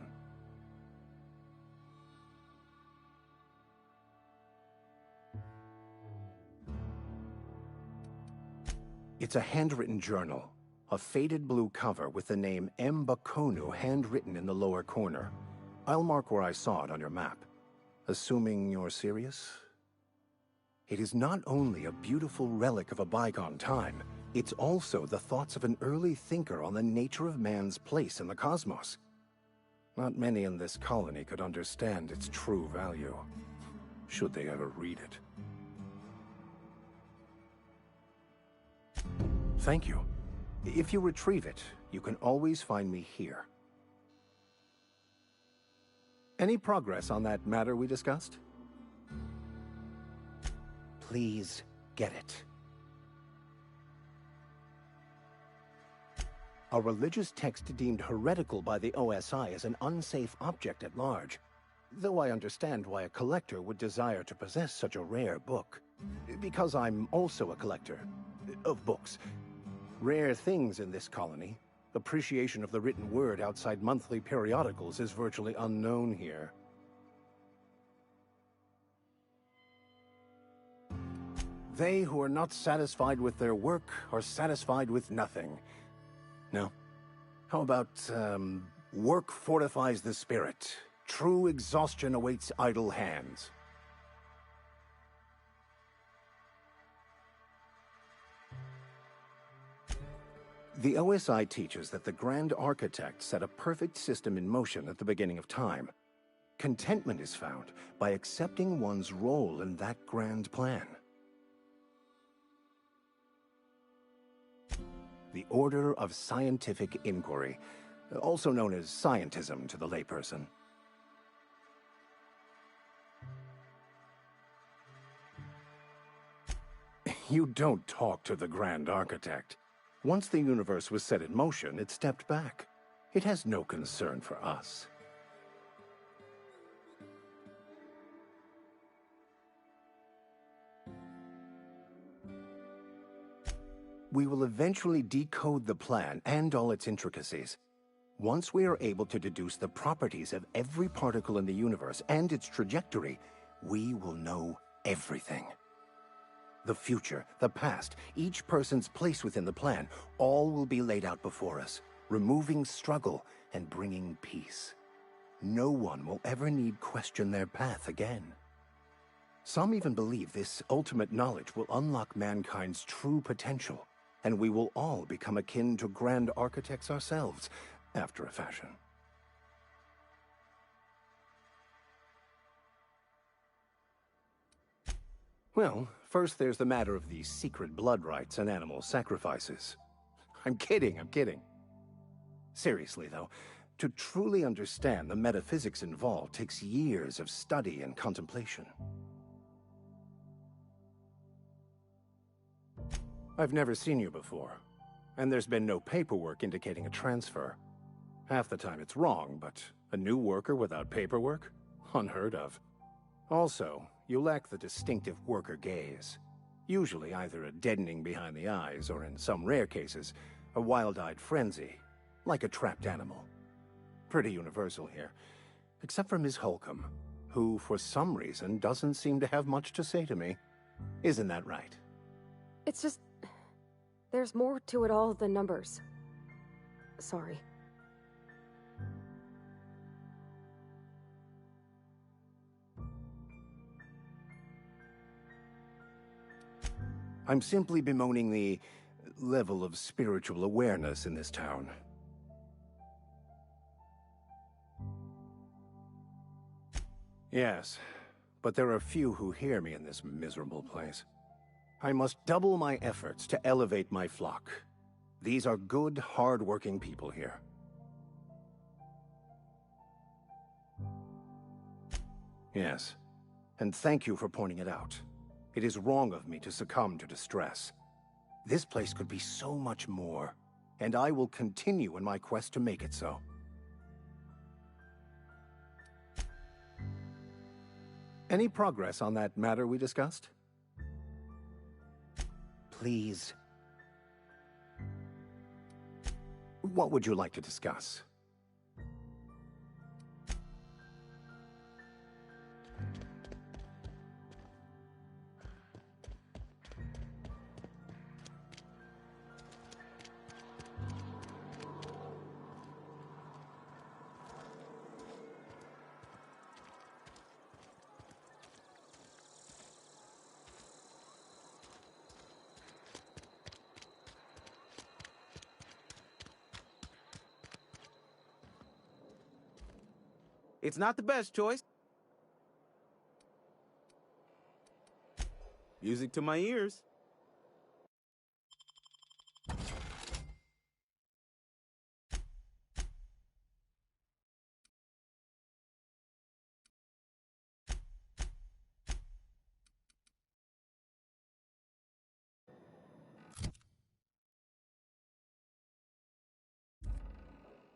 It's a handwritten journal, a faded blue cover with the name M'Bakono handwritten in the lower corner. I'll mark where I saw it on your map. Assuming you're serious? It is not only a beautiful relic of a bygone time, it's also the thoughts of an early thinker on the nature of man's place in the cosmos. Not many in this colony could understand its true value, should they ever read it. Thank you. If you retrieve it, you can always find me here. Any progress on that matter we discussed? Please get it. A religious text deemed heretical by the OSI is an unsafe object at large, though I understand why a collector would desire to possess such a rare book. Because I'm also a collector of books. Rare things in this colony. Appreciation of the written word outside monthly periodicals is virtually unknown here. They who are not satisfied with their work are satisfied with nothing. No. How about, work fortifies the spirit. True exhaustion awaits idle hands. The OSI teaches that the Grand Architect set a perfect system in motion at the beginning of time. Contentment is found by accepting one's role in that grand plan. The Order of Scientific Inquiry, also known as scientism to the layperson. You don't talk to the Grand Architect. Once the universe was set in motion, it stepped back. It has no concern for us. We will eventually decode the plan and all its intricacies. Once we are able to deduce the properties of every particle in the universe and its trajectory, we will know everything. The future, the past, each person's place within the plan, all will be laid out before us, removing struggle and bringing peace. No one will ever need question their path again. Some even believe this ultimate knowledge will unlock mankind's true potential, and we will all become akin to Grand Architects ourselves, after a fashion. Well, first there's the matter of the secret blood rites and animal sacrifices. I'm kidding. Seriously, though, to truly understand the metaphysics involved takes years of study and contemplation. I've never seen you before, and there's been no paperwork indicating a transfer. Half the time it's wrong, but a new worker without paperwork? Unheard of. Also, you lack the distinctive worker gaze. Usually either a deadening behind the eyes, or in some rare cases, a wild-eyed frenzy, like a trapped animal. Pretty universal here. Except for Miss Holcomb, who, for some reason, doesn't seem to have much to say to me. Isn't that right? It's just... there's more to it all than numbers. Sorry. I'm simply bemoaning the level of spiritual awareness in this town. Yes, but there are few who hear me in this miserable place. I must double my efforts to elevate my flock. These are good, hard-working people here. Yes, and thank you for pointing it out. It is wrong of me to succumb to distress. This place could be so much more, and I will continue in my quest to make it so. Any progress on that matter we discussed? Please. What would you like to discuss? It's not the best choice. Music to my ears.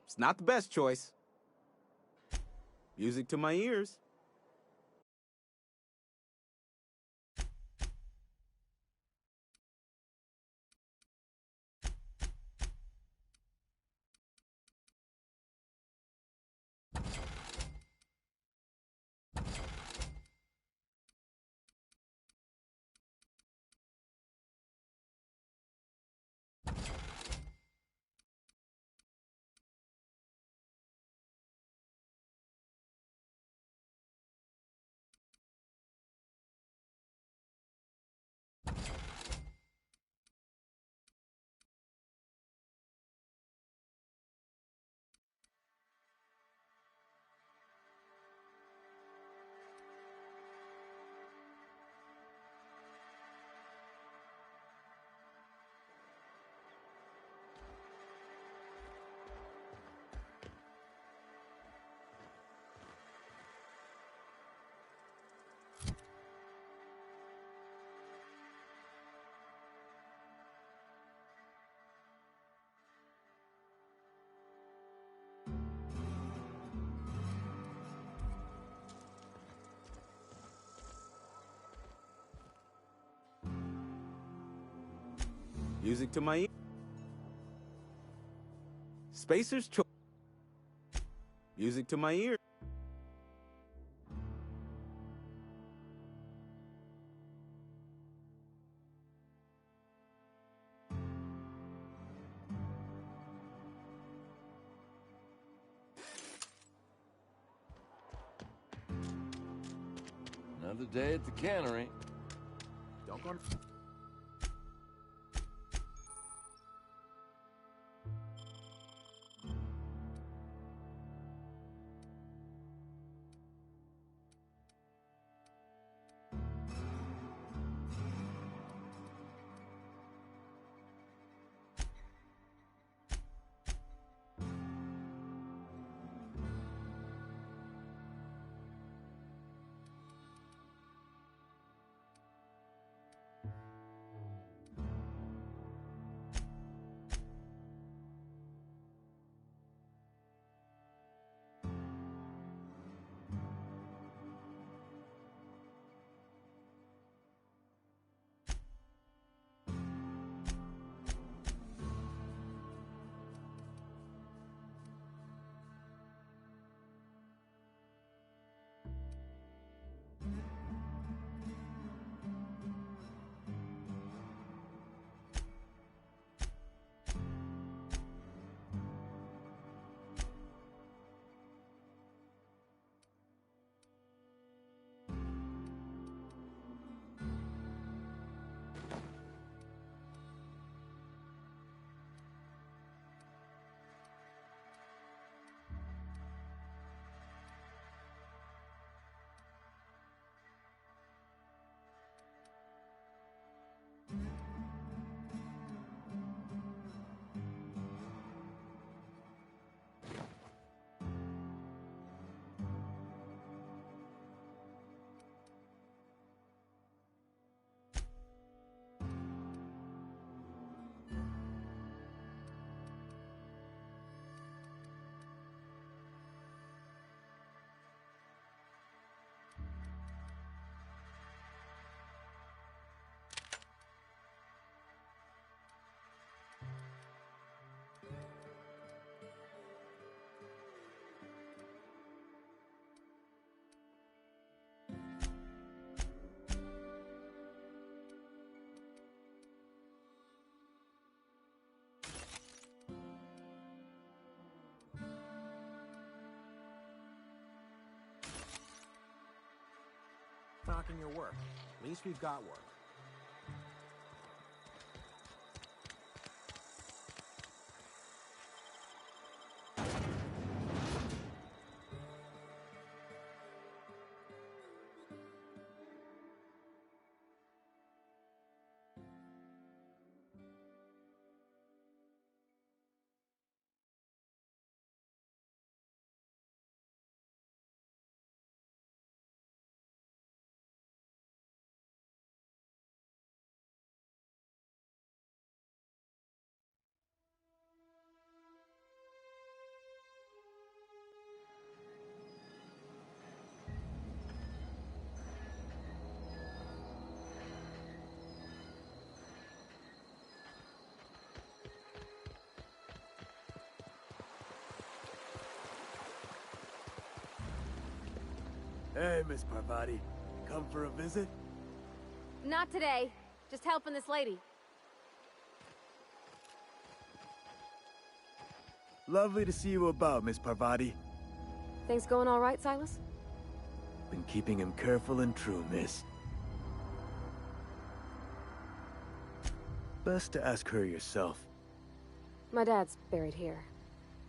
It's not the best choice. Music to my ears. Music to my ears. Spacer's choice. Music to my ears. Another day at the cannery. Doggone. knocking your work. At least we've got work. Hey, Miss Parvati. Come for a visit? Not today. Just helping this lady. Lovely to see you about, Miss Parvati. Things going all right, Silas? Been keeping him careful and true, miss. Best to ask her yourself. My dad's buried here.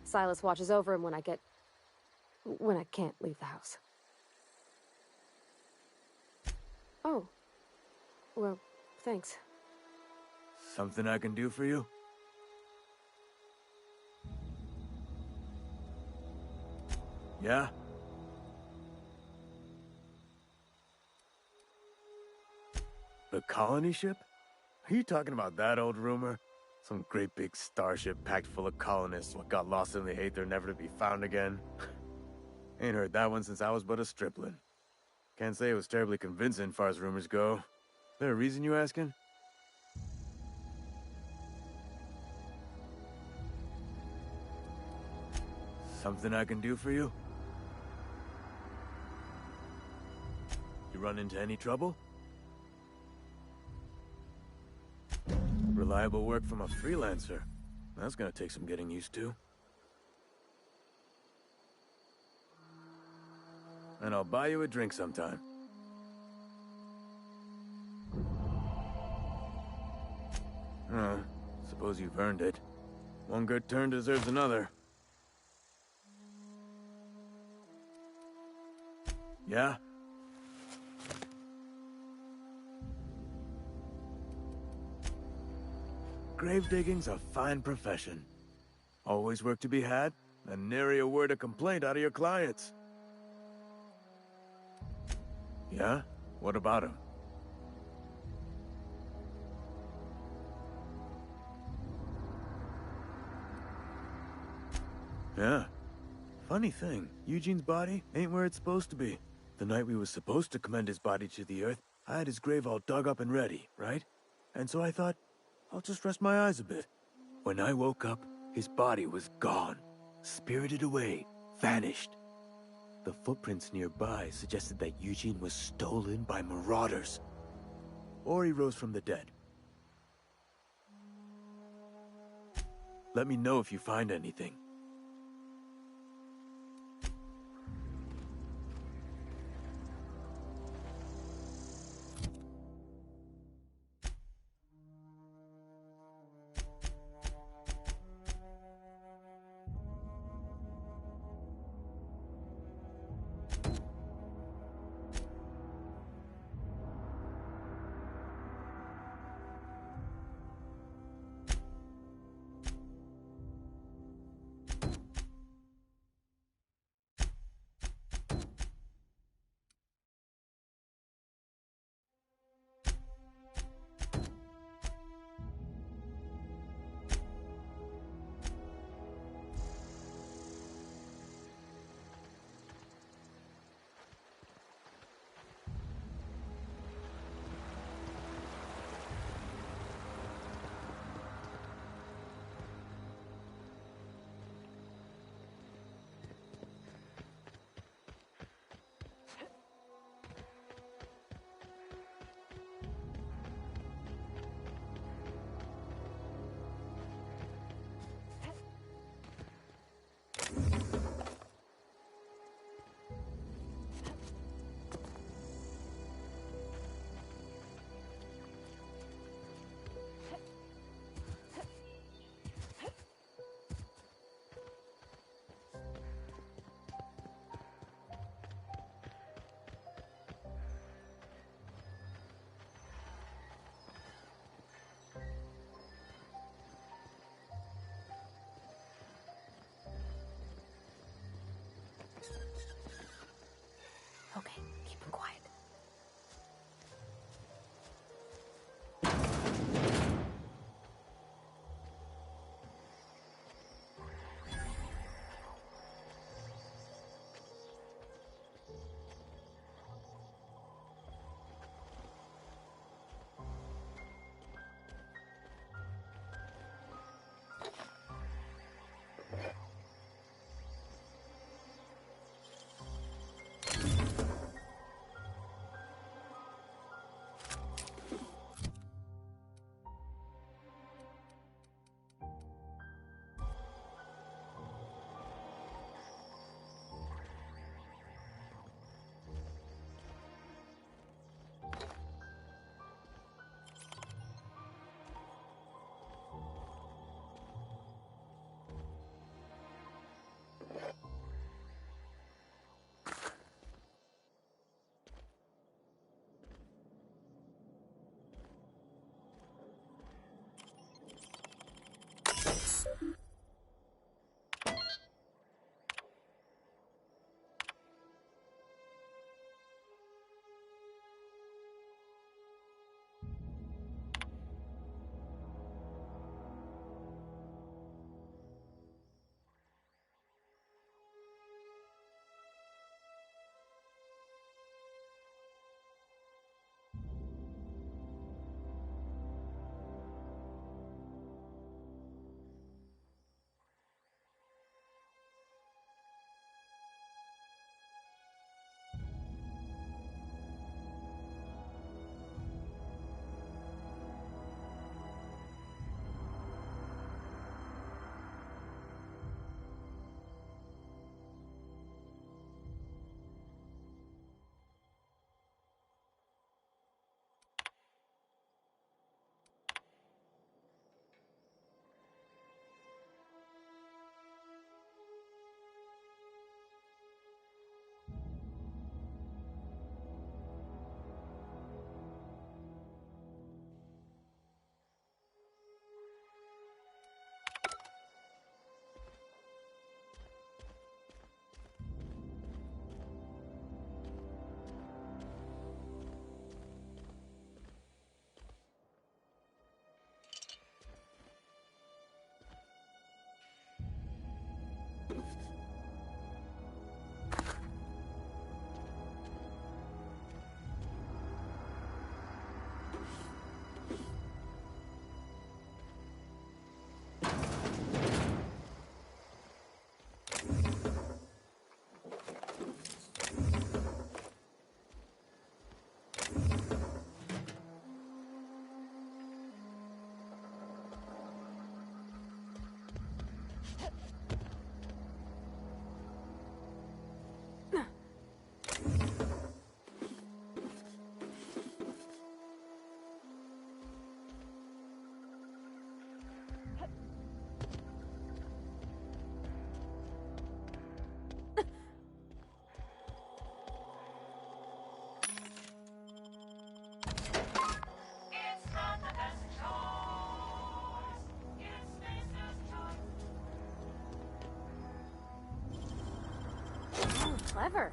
Silas watches over him when I can't leave the house. Oh. Well, thanks. Something I can do for you? Yeah? The colony ship? Are you talking about that old rumor? Some great big starship packed full of colonists what got lost in the aether never to be found again? Ain't heard that one since I was but a stripling. Can't say it was terribly convincing far as rumors go. There a reason you asking? Something I can do for you? You run into any trouble? Reliable work from a freelancer. That's gonna take some getting used to. And I'll buy you a drink sometime. Oh, suppose you've earned it. One good turn deserves another. Yeah? Grave digging's a fine profession. Always work to be had, and nary a word of complaint out of your clients. Yeah? What about him? Yeah. Funny thing, Eugene's body ain't where it's supposed to be. The night we was supposed to commend his body to the earth, I had his grave all dug up and ready, right? And so I thought, I'll just rest my eyes a bit. When I woke up, his body was gone. Spirited away. Vanished. The footprints nearby suggested that Eugene was stolen by marauders. Or he rose from the dead. Let me know if you find anything. Clever.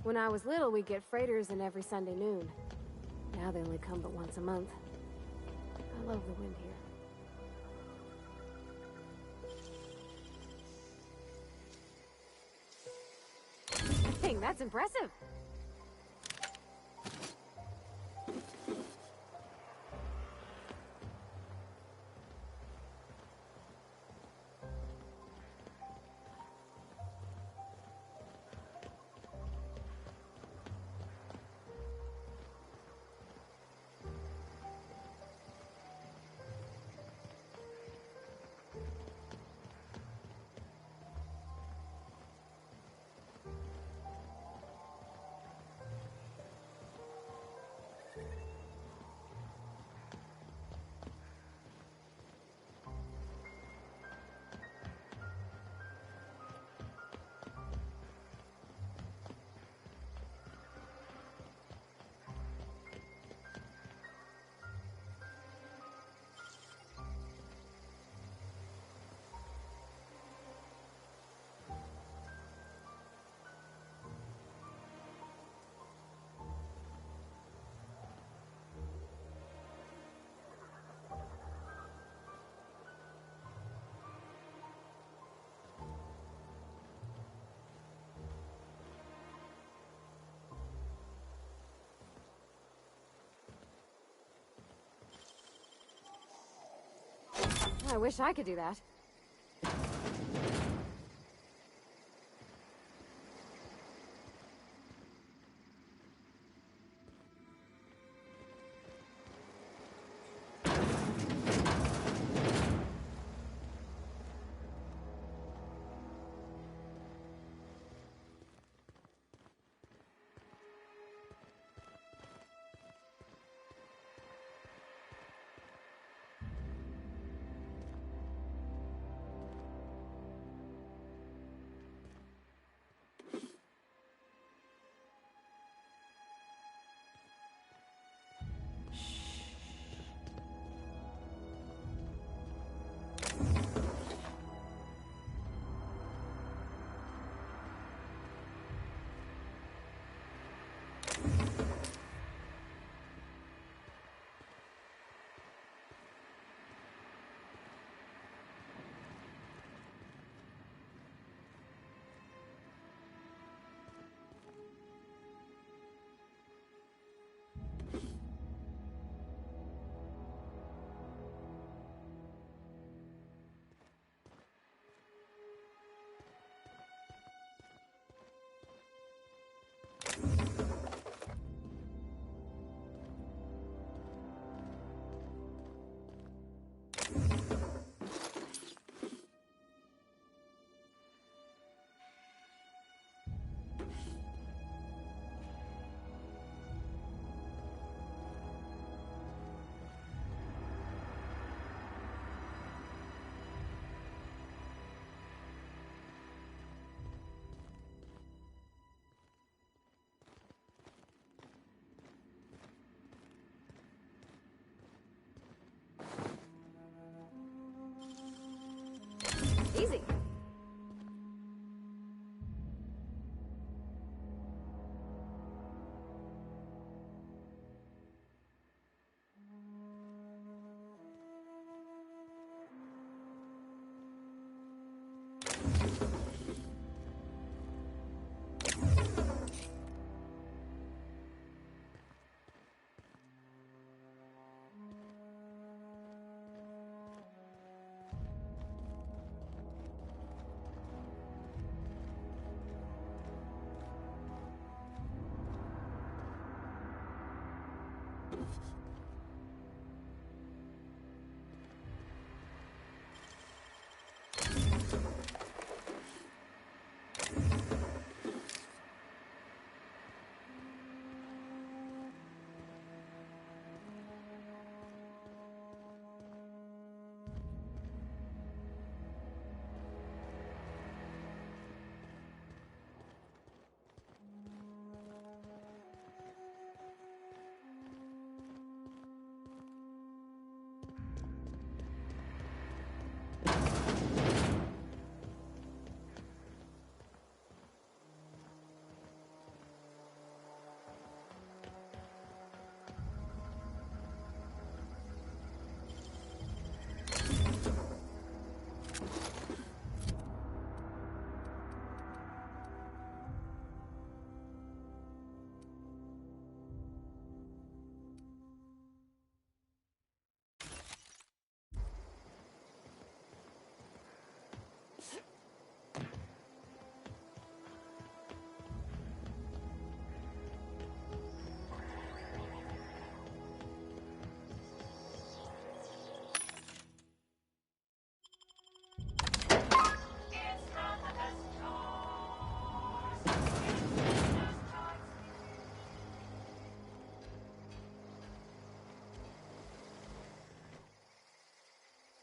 When I was little, we'd get freighters in every Sunday noon. Now they only come but once a month. I love the wind here. Dang, that's impressive! I wish I could do that. Easy.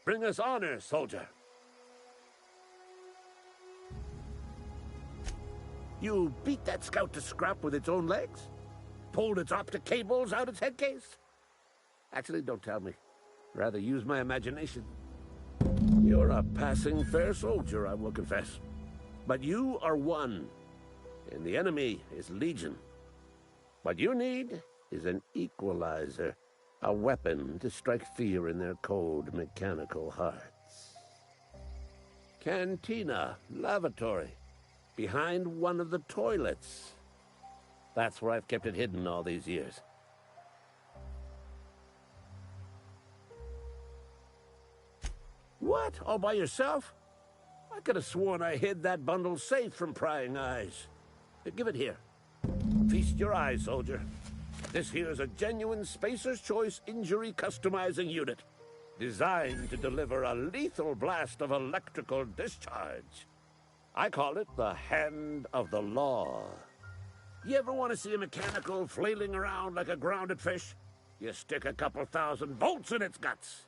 Bring us honor, soldier. You beat that scout to scrap with its own legs? Pulled its optic cables out its headcase? Actually, don't tell me. Rather use my imagination. You're a passing fair soldier, I will confess. But you are one, and the enemy is legion. What you need is an equalizer, a weapon to strike fear in their cold, mechanical hearts. Cantina, lavatory, behind one of the toilets. That's where I've kept it hidden all these years. What? All by yourself? I could have sworn I hid that bundle safe from prying eyes. Give it here. Feast your eyes, soldier. This here's a genuine Spacer's Choice injury customizing unit, designed to deliver a lethal blast of electrical discharge. I call it the Hand of the Law. You ever want to see a mechanical flailing around like a grounded fish? You stick a couple thousand bolts in its guts.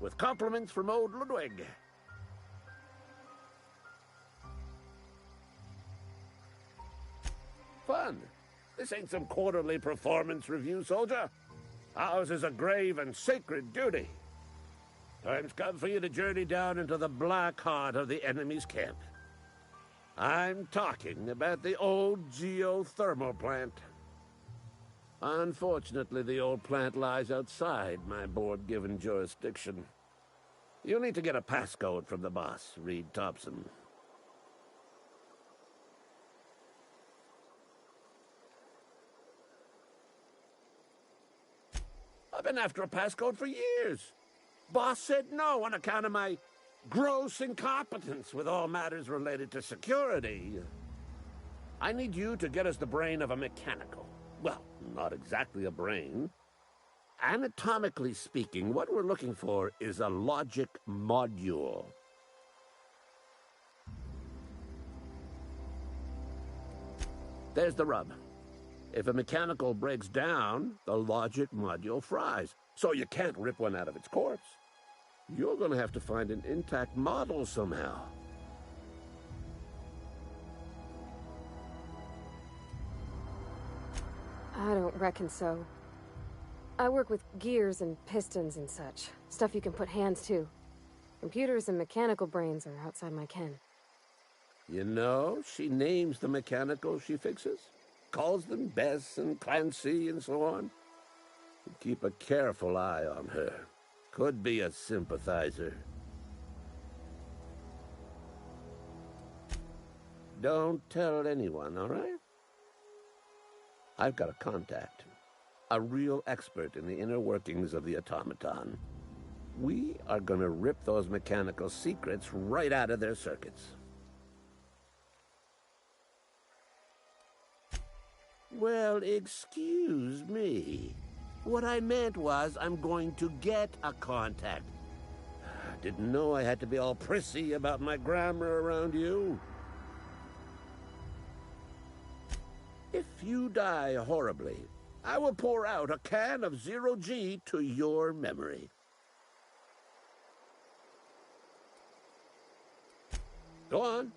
With compliments from old Ludwig. Fun. This ain't some quarterly performance review, soldier. Ours is a grave and sacred duty. Time's come for you to journey down into the black heart of the enemy's camp. I'm talking about the old geothermal plant. Unfortunately, the old plant lies outside my board-given jurisdiction. You'll need to get a passcode from the boss, Reed Thompson. I've been after a passcode for years. Boss said no on account of my gross incompetence with all matters related to security. I need you to get us the brain of a mechanical. Well, not exactly a brain. Anatomically speaking, what we're looking for is a logic module. There's the rub. If a mechanical breaks down, the logic module fries. So you can't rip one out of its corpse. You're going to have to find an intact model somehow. I don't reckon so. I work with gears and pistons and such. Stuff you can put hands to. Computers and mechanical brains are outside my ken. You know, she names the mechanicals she fixes. Calls them Bess and Clancy and so on. Keep a careful eye on her. Could be a sympathizer. Don't tell anyone, all right? I've got a contact. A real expert in the inner workings of the automaton. We are gonna rip those mechanical secrets right out of their circuits. Well, excuse me. What I meant was I'm going to get a contact. Didn't know I had to be all prissy about my grammar around you. If you die horribly, I will pour out a can of Zero-G to your memory. Go on.